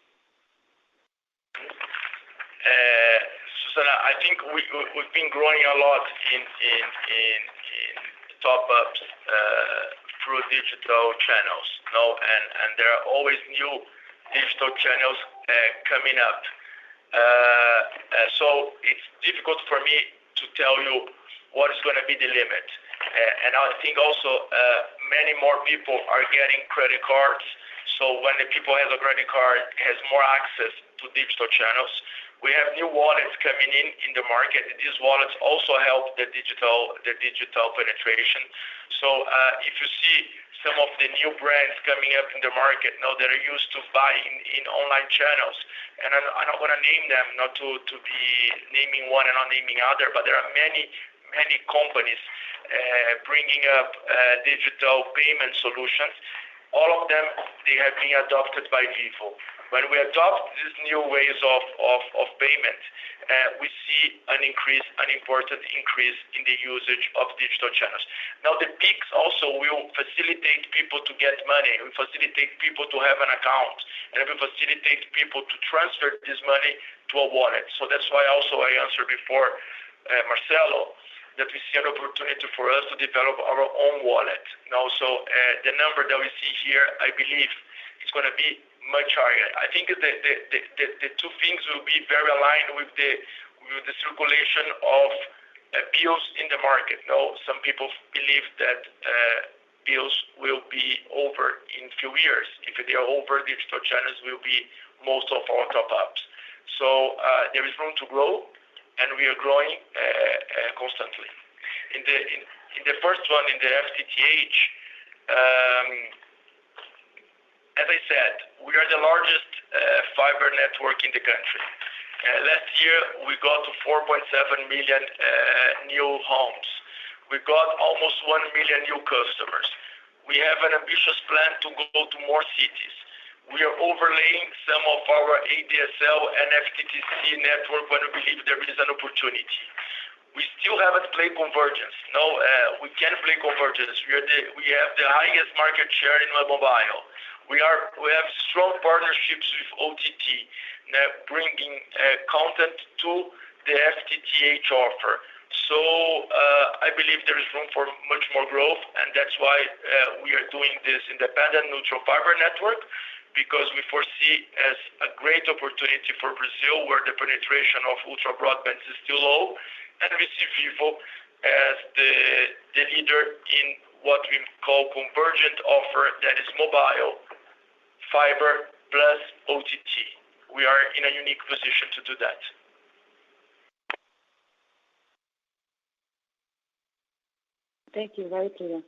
Susana, I think we've been growing a lot in top-ups through digital channels, and there are always new digital channels coming up. So it's difficult for me to tell you what is going to be the limit. And I think also many more people are getting credit cards. So when the people has a credit card, has more access to digital channels. We have new wallets coming in the market. These wallets also help the digital penetration. So if you see some of the new brands coming up in the market now that are used to buying in online channels, and I'm not going to name them, not to be naming one and not naming other, but there are many companies bringing up digital payment solutions. All of them, they have been adopted by Vivo. When we adopt these new ways of payment, we see an important increase in the usage of digital channels. Now the Pix also will facilitate people to get money, will facilitate people to have an account, and will facilitate people to transfer this money to a wallet. So that's why also I answered before, Marcelo, that we see an opportunity for us to develop our own wallet. Now, so the number that we see here, I believe, is going to be much higher. I think the two things will be very aligned with the circulation of bills in the market. Now, some people believe that bills will be over in few years. If they are over, digital channels will be most of our top-ups. So there is room to grow, and we are growing constantly. In the first one, in the FTTH, as I said, we are the largest fiber network in the country. Last year, we got to 4.7 million new homes. We got almost 1 million new customers. We have an ambitious plan to go to more cities. We are overlaying some of our ADSL and FTTC network when we believe there is an opportunity. We still haven't played convergence. No, we can play convergence. We have the highest market share in mobile. We have strong partnerships with OTT, bringing content to the FTTH offer. So I believe there is room for much more growth, and that's why we are doing this independent neutral fiber network, because we foresee as a great opportunity for Brazil, where the penetration of ultra broadband is still low, and we see Vivo as the leader in what we call convergent offer, that is mobile, fiber plus OTT. We are in a unique position to do that. Thank you. Very clear.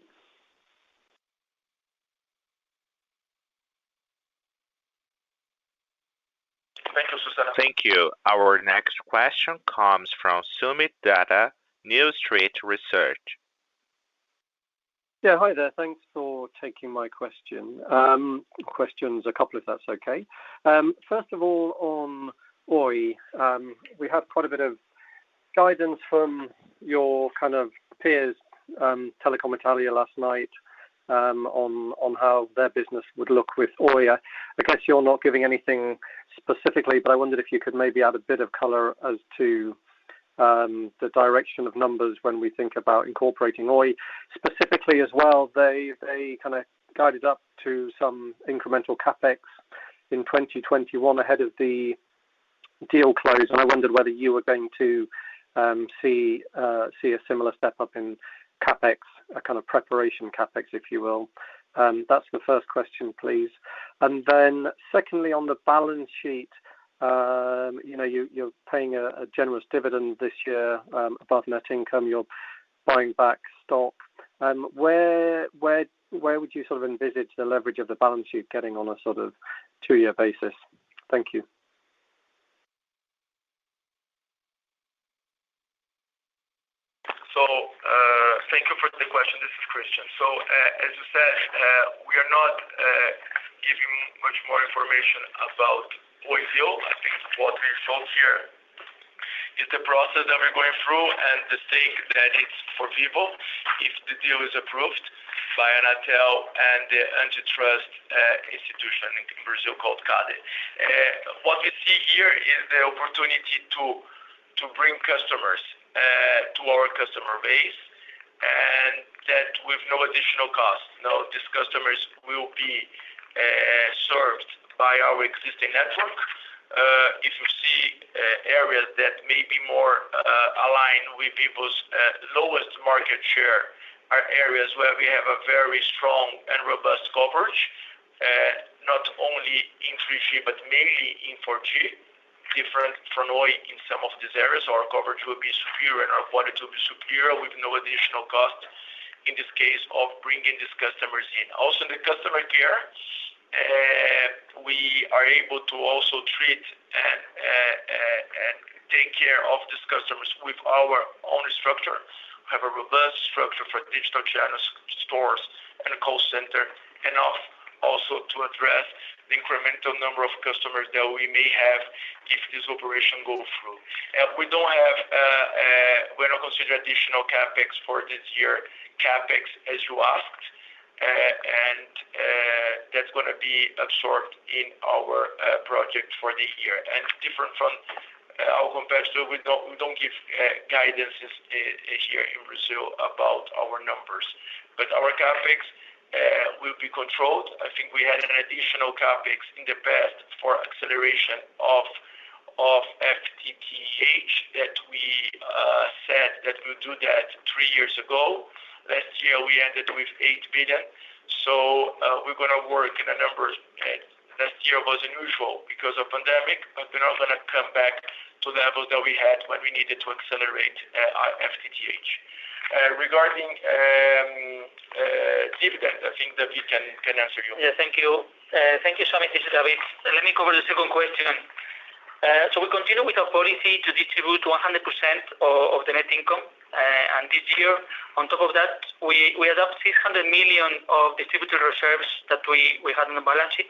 Thank you, Susana. Thank you. Our next question comes from Sumit Datta, New Street Research. Yeah, hi there. Thanks for taking my question. Questions, a couple if that's okay. First of all, on Oi, we had quite a bit of guidance from your kind of peers, Telecom Italia last night, on how their business would look with Oi. I guess you're not giving anything specifically, but I wondered if you could maybe add a bit of color as to the direction of numbers when we think about incorporating Oi. Specifically as well, they kind of guided up to some incremental capex in 2021 ahead of the deal close, and I wondered whether you were going to see a similar step up in capex, a kind of preparation capex, if you will. That's the first question, please. And then secondly, on the balance sheet, you're paying a generous dividend this year above net income. You're buying back stock. Where would you sort of envisage the leverage of the balance sheet getting on a sort of 2-year basis? Thank you. So thank you for the question. This is Christian. So as you said, we are not giving much more information about Oi deal. I think what we showed here is the process that we're going through and the stake that it's for Vivo if the deal is approved by Anatel and the antitrust institution in Brazil called CADE. What we see here is the opportunity to bring customers to our customer base, and that with no additional cost. Now, these customers will be served by our existing network. If you see areas that may be more aligned with Vivo's lowest market share, are areas where we have a very strong and robust coverage, not only in 3G but mainly in 4G. Different from Oi in some of these areas, our coverage will be superior and our quality will be superior with no additional cost in this case of bringing these customers in. Also in the customer care, we are able to also treat and take care of these customers with our own structure. We have a robust structure for digital channels, stores, and a call center, enough also to address the incremental number of customers that we may have if this operation goes through. We're not considering additional capex for this year, capex as you asked, and that's going to be absorbed in our project for the year. And different from our competitor, we don't give guidances here in Brazil about our numbers, but our capex will be controlled. I think we had an additional capex in the past for acceleration of FTTH that we said that we'll do that 3 years ago. Last year we ended with 8 billion. So we're going to work in a number. Last year was unusual because of pandemic, but we're not going to come back to levels that we had when we needed to accelerate our FTTH. Regarding dividend, I think David can answer you. Yeah, thank you. Thank you, Shamit. This is David. Let me cover the second question. So we continue with our policy to distribute 100% of the net income. And this year, on top of that, we adopt 600 million of distributed reserves that we had on the balance sheet.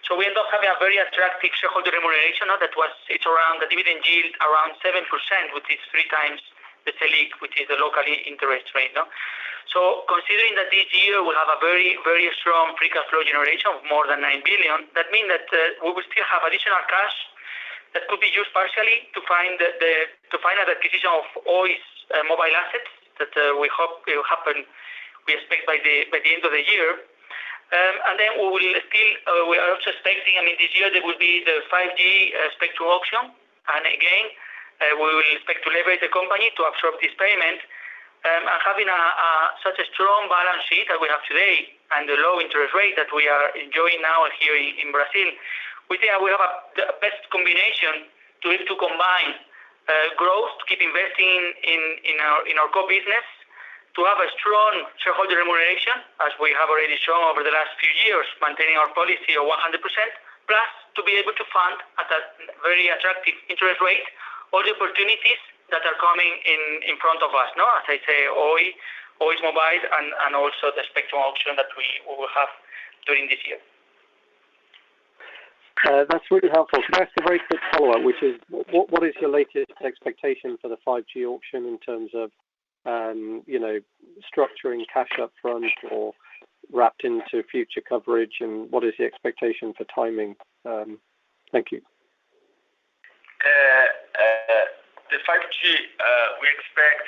So we end up having a very attractive shareholder remuneration. It's around the dividend yield around 7%, which is 3 times the Selic, which is the local interest rate. No? So considering that this year we'll have a very, very strong free cash flow generation of more than 9 billion, that means that we will still have additional cash that could be used partially to finance the acquisition of Oi's mobile assets that we hope will happen. We expect by the end of the year, and then we are also expecting. This year there will be the 5G spectrum auction, and again we will expect to leverage the company to absorb this payment. And having such a strong balance sheet that we have today and the low interest rate that we are enjoying now here in Brazil, we think we have the best combination to combine growth, to keep investing in our core business, to have a strong shareholder remuneration, as we have already shown over the last few years, maintaining our policy of 100%, plus to be able to fund at a very attractive interest rate all the opportunities that are coming in front of us. No, as I say, Oi's mobile and also the spectrum auction that we will have during this year. That's really helpful. Can I ask a very quick follow-up, which is what is your latest expectation for the 5G auction in terms of structuring cash up front or wrapped into future coverage, and what is the expectation for timing? Thank you. The 5G, we expect,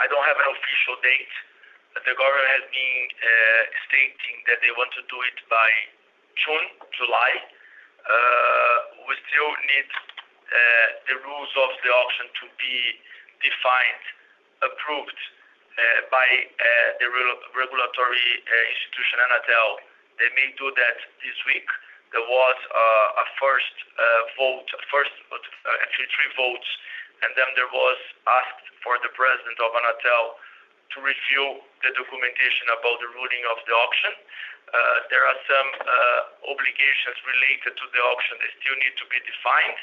I don't have an official date, but the government has been stating that they want to do it by June, July. we still need the rules of the auction to be defined, approved by the regulatory institution Anatel. They may do that this week. There was a first vote, actually 3 votes, and then there was asked for the president of Anatel to review the documentation about the ruling of the auction. There are some obligations related to the auction that still need to be defined.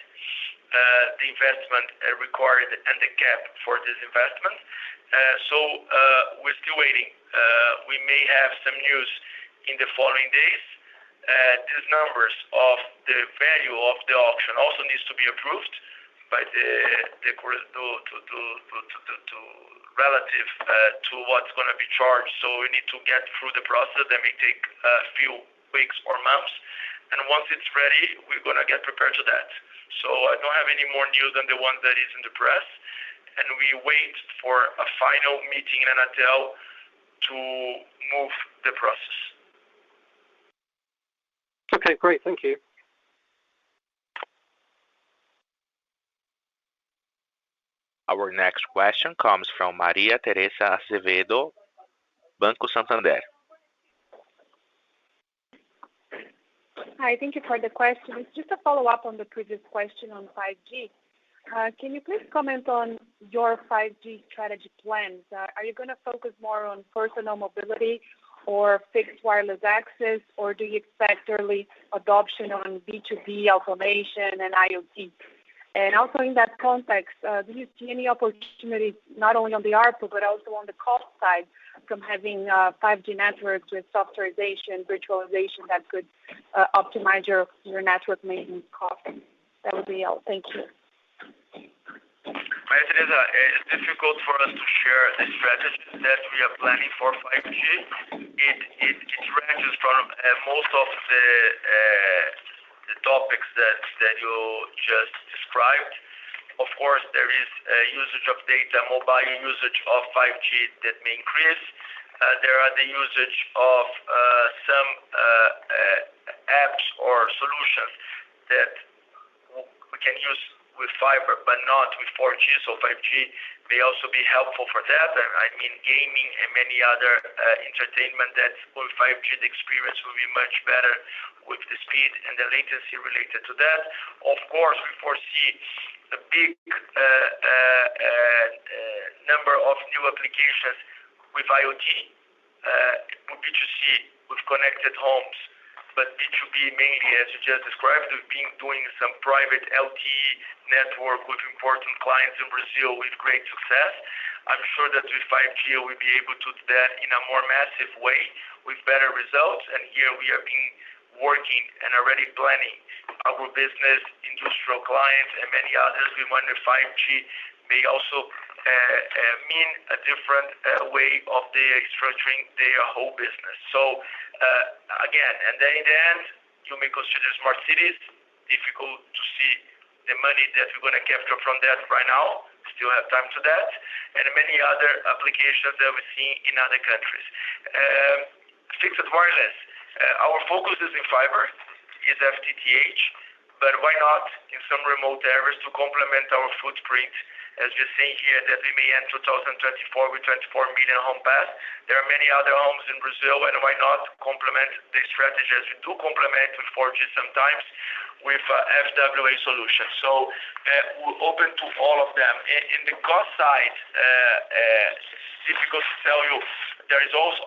The investment required and the cap for this investment. So we're still waiting. We may have some news in the following days. These numbers of the value of the auction also needs to be approved by the relative to what's going to be charged. So we need to get through the process. That may take a few weeks or months. And once it's ready, we're going to get prepared to that. So I don't have any more news than the one that is in the press. And we wait for a final meeting in Anatel to move the process. Okay, great. Thank you. Our next question comes from Maria Teresa Azevedo, Banco Santander. Hi, thank you for the question. It's just a follow-up on the previous question on 5G. Can you please comment on your 5G strategy plans? Are you going to focus more on personal mobility or fixed wireless access, or do you expect early adoption on B2B automation and IoT? And also in that context, do you see any opportunities not only on the ARPU but also on the cost side from having 5G networks with softwareization, virtualization that could optimize your network maintenance costs? That would be all. Thank you. Maria Teresa, it's difficult for us to share the strategies that we are planning for 5G. It ranges from most of the topics that you just described. Of course, there is usage of data, mobile usage of 5G that may increase. There are the usage of some apps or solutions that we can use with fiber but not with 4G, so 5G may also be helpful for that. I mean, gaming and many other entertainment that with 5G the experience will be much better with the speed and the latency related to that. Of course, we foresee a big number of new applications with IoT, with B2C, with connected homes, but B2B mainly, as you just described. We've been doing some private LTE network with important clients in Brazil with great success. I'm sure that with 5G we'll be able to do that in a more massive way with better results. And here we have been working and already planning our business, industrial clients, and many others. We wonder if 5G may also mean a different way of their structuring their whole business. So again, and then in the end, you may consider smart cities. Difficult to see the money that we're going to capture from that right now. Still have time to that, and many other applications that we're seeing in other countries. Fixed wireless. Our focus is in fiber, is FTTH, but why not in some remote areas to complement our footprint? As we're seeing here that we may end 2024 with 24 million home pass. There are many other homes in Brazil, and why not complement the strategy as we do complement with 4G sometimes with FWA solutions. So we're open to all of them. In the cost side, difficult to tell you. There is also,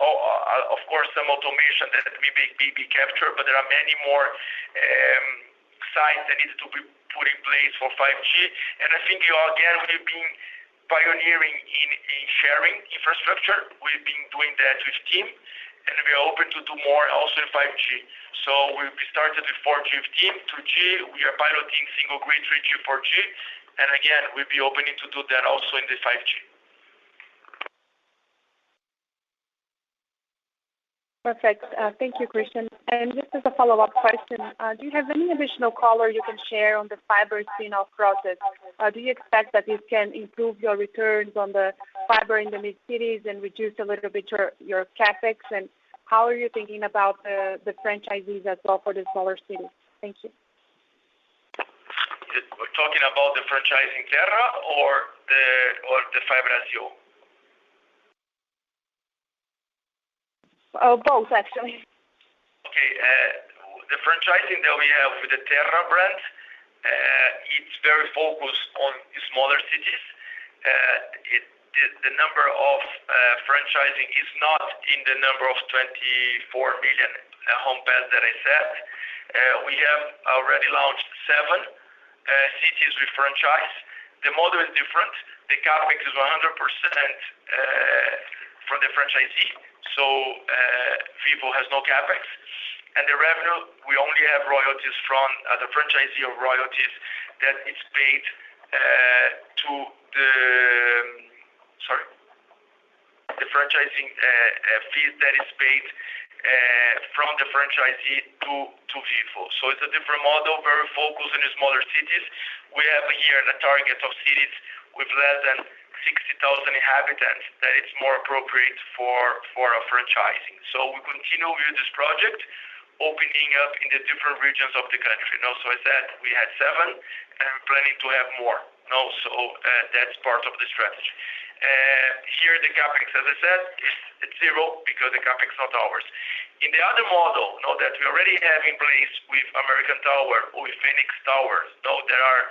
of course, some automation that may be captured, but there are many more sites that need to be put in place for 5G. And I think, again, we've been pioneering in sharing infrastructure. We've been doing that with TIM, and we are open to do more also in 5G. So we started with 4G with TIM, 2G. We are piloting single grid 3G, 4G. And again, we'll be opening to do that also in the 5G. Perfect. Thank you, Christian. And just as a follow-up question, do you have any additional color you can share on the fiber spin-off process? Do you expect that this can improve your returns on the fiber in the mid-cities and reduce a little bit your capex? And how are you thinking about the franchisees as well for the smaller cities? Thank you. We're talking about the franchising Terra or the Fi Brasil? Both, actually. Okay. The franchising that we have with the Terra brand, it's very focused on smaller cities. The number of franchising is not in the number of 24 million home pass that I said. We have already launched 7 cities with franchise. The model is different. The capex is 100% from the franchisee, so Vivo has no capex. And the revenue, we only have royalties from the franchisee of royalties that is paid to the franchising fees that is paid from the franchisee to Vivo. So it's a different model, very focused in smaller cities. We have here a target of cities with less than 60,000 inhabitants that it's more appropriate for a franchising. So we continue with this project, opening up in the different regions of the country. So I said we had 7 and we're planning to have more. So that's part of the strategy. Here the capex, as I said, it's 0 because the capex is not ours. In the other model that we already have in place with American Tower or with Phoenix Towers, there are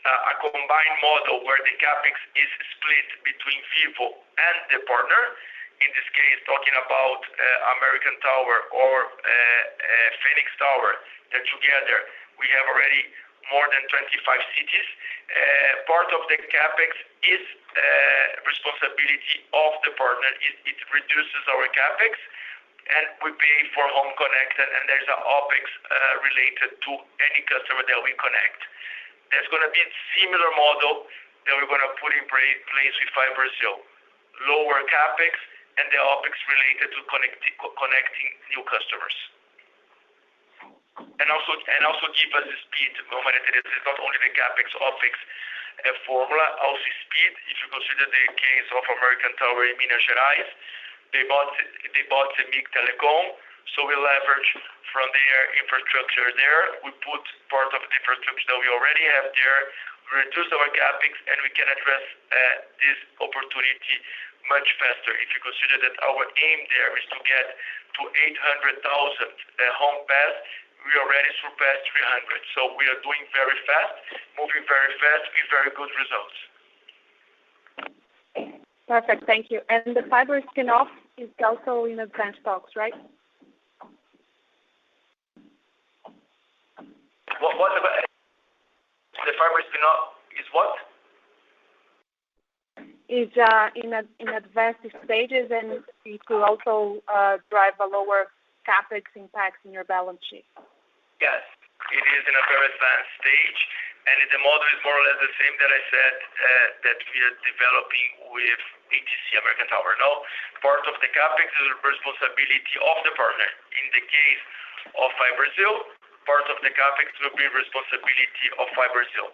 a combined model where the capex is split between Vivo and the partner. In this case, talking about American Tower or Phoenix Tower, that together we have already more than 25 cities. Part of the capex is responsibility of the partner. It reduces our capex, and we pay for home connected, and there's an OPEX related to any customer that we connect. There's going to be a similar model that we're going to put in place with Fi Brasil. Lower capex and the OPEX related to connecting new customers. And also give us the speed. It's not only the capex, OPEX formula, also speed. If you consider the case of American Tower in Minas Gerais, they bought CEMIG Telecom, so we leverage from their infrastructure there. We put part of the infrastructure that we already have there, we reduce our capex, and we can address this opportunity much faster. If you consider that our aim there is to get to 800,000 home pass, we already surpassed 300. So we are doing very fast, moving very fast with very good results. Perfect, thank you. And the fiber spin-off is also in advanced talks, right? What about the fiber spin-off is what? Is in advanced stages, and it will also drive a lower capex impact in your balance sheet. Yes, it is in a very advanced stage, and the model is more or less the same that I said that we are developing with ATC, American Tower. Part of the capex is the responsibility of the partner. In the case of Fi Brasil, part of the capex will be responsibility of Fi Brasil.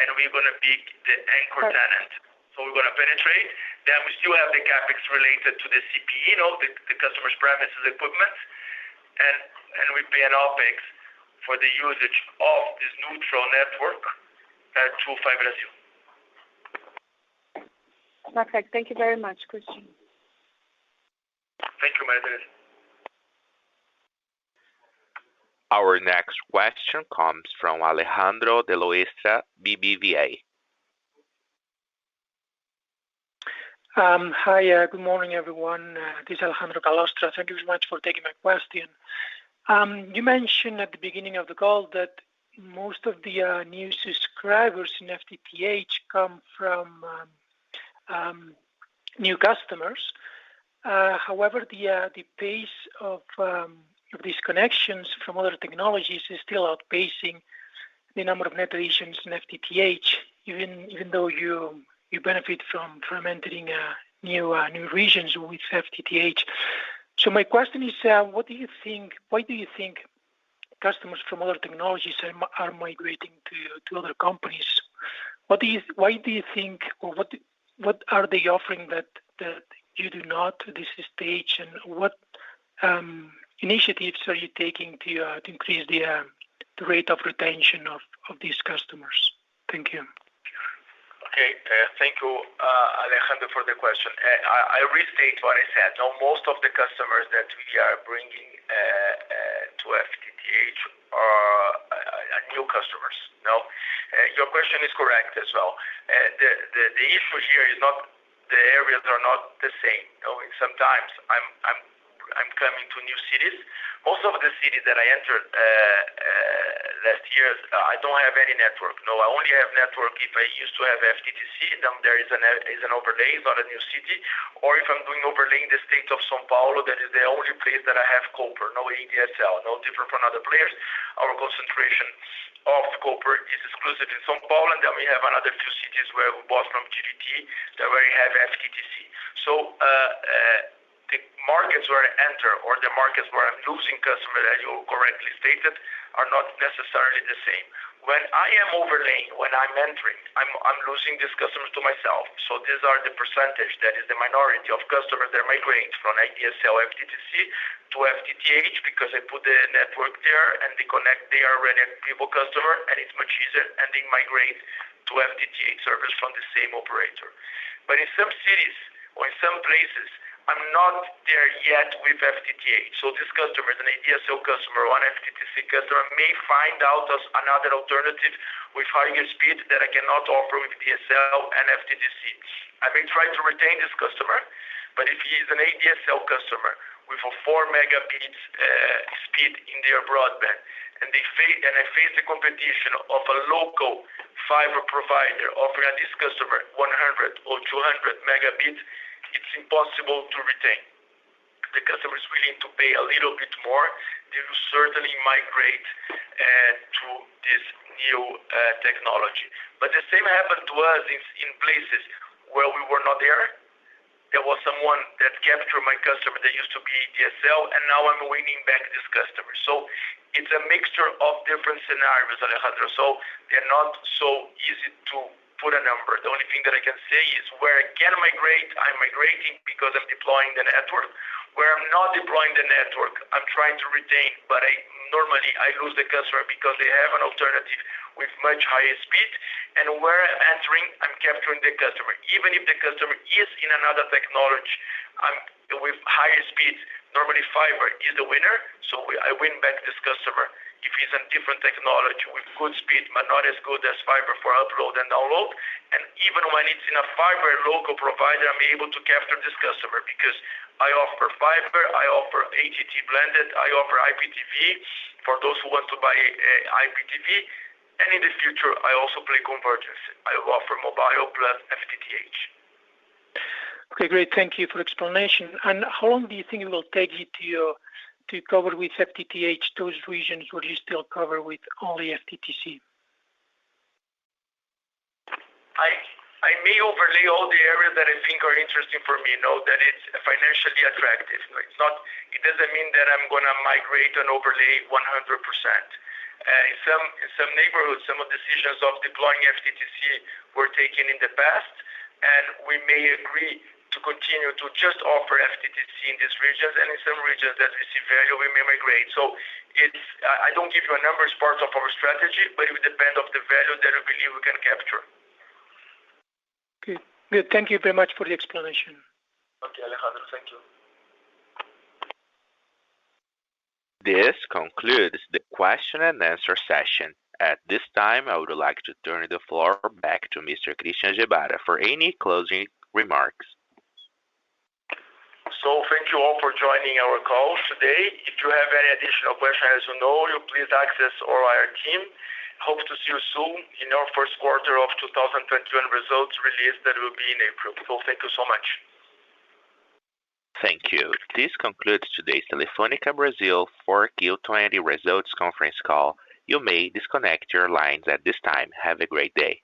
And we're going to be the anchor tenant. So we're going to penetrate. Then we still have the capex related to the CPE, the customer's premises equipment. And we pay an OPEX for the usage of this neutral network to Fi Brasil. Perfect. Thank you very much, Christian. Thank you, Maria. Our next question comes from Alejandro de Loestra, BBVA. Hi, good morning, everyone. This is Alejandro de Loestra. Thank you very much for taking my question. You mentioned at the beginning of the call that most of the new subscribers in FTTH come from new customers. However, the pace of these connections from other technologies is still outpacing the number of net additions in FTTH, even though you benefit from entering new regions with FTTH. So my question is, why do you think customers from other technologies are migrating to other companies? Why do you think, or what are they offering that you do not at this stage, and what initiatives are you taking to increase the rate of retention of these customers? Thank you. Okay, thank you, Alejandro, for the question. I restate what I said. Now, most of the customers that we are bringing to FTTH are new customers. No, your question is correct as well. The issue here is not the areas are not the same. No, sometimes I'm coming to new cities. Most of the cities that I entered last year, I don't have any network. No, I only have network if I used to have FTTC. Then there is an overlay, it's not a new city. Or if I'm doing overlay in the state of São Paulo, that is the only place that I have copper, no ADSL, no different from other players. Our concentration of copper is exclusive in São Paulo, and then we have another few cities where we bought from GVT that where we have FTTC. So the markets where I enter or the markets where I'm losing customers, as you correctly stated, are not necessarily the same. When I am overlaying, when I'm entering, I'm losing these customers to myself. So these are the percentage, that is the minority of customers that migrate from ADSL FTTC to FTTH because I put the network there and they connect, they are already a Vivo customer and it's much easier and they migrate to FTTH service from the same operator. But in some cities or in some places, I'm not there yet with FTTH. So this customer, an ADSL customer or an FTTC customer, may find out as another alternative with higher speed that I cannot offer with DSL and FTTC. I may try to retain this customer, but if he is an ADSL customer with a 4 megabits speed in their broadband, and I face the competition of a local fiber provider offering this customer 100 or 200 megabits, it's impossible to retain. The customer is willing to pay a little bit more. They will certainly migrate to this new technology. But the same happened to us in places where we were not there. There was someone that captured my customer that used to be DSL, and now I'm winning back this customer. So it's a mixture of different scenarios, Alejandro. So they're not so easy to put a number. The only thing that I can say is where I can migrate, I'm migrating because I'm deploying the network. Where I'm not deploying the network, I'm trying to retain, but normally I lose the customer because they have an alternative with much higher speed. And where I'm entering, I'm capturing the customer. Even if the customer is in another technology, with higher speed, normally fiber is the winner. So I win back this customer. If it's a different technology with good speed, but not as good as fiber for upload and download. And even when it's in a fiber local provider, I'm able to capture this customer because I offer fiber, I offer ATT blended, I offer IPTV for those who want to buy IPTV. And in the future, I also play convergence. I offer mobile plus FTTH. Okay, great. Thank you for explanation. And how long do you think it will take you to cover with FTTH those regions where you still cover with only FTTC? I may overlay all the areas that I think are interesting for me, that it's financially attractive. It doesn't mean that I'm going to migrate and overlay 100%. In some neighborhoods, some of the decisions of deploying FTTC were taken in the past, and we may agree to continue to just offer FTTC in these regions, and in some regions that we see value, we may migrate. So I don't give you a number as part of our strategy, but it will depend on the value that we believe we can capture. Okay, good. Thank you very much for the explanation. Okay, Alejandro, thank you. This concludes the question and answer session. At this time, I would like to turn the floor back to Mr. Christian Gebara for any closing remarks. So thank you all for joining our call today. If you have any additional questions, as you know, you please access our team. Hope to see you soon in our first quarter of 2021 results release that will be in April. So thank you so much. Thank you. This concludes today's Telefonica Brasil 4Q20 results conference call. You may disconnect your lines at this time. Have a great day.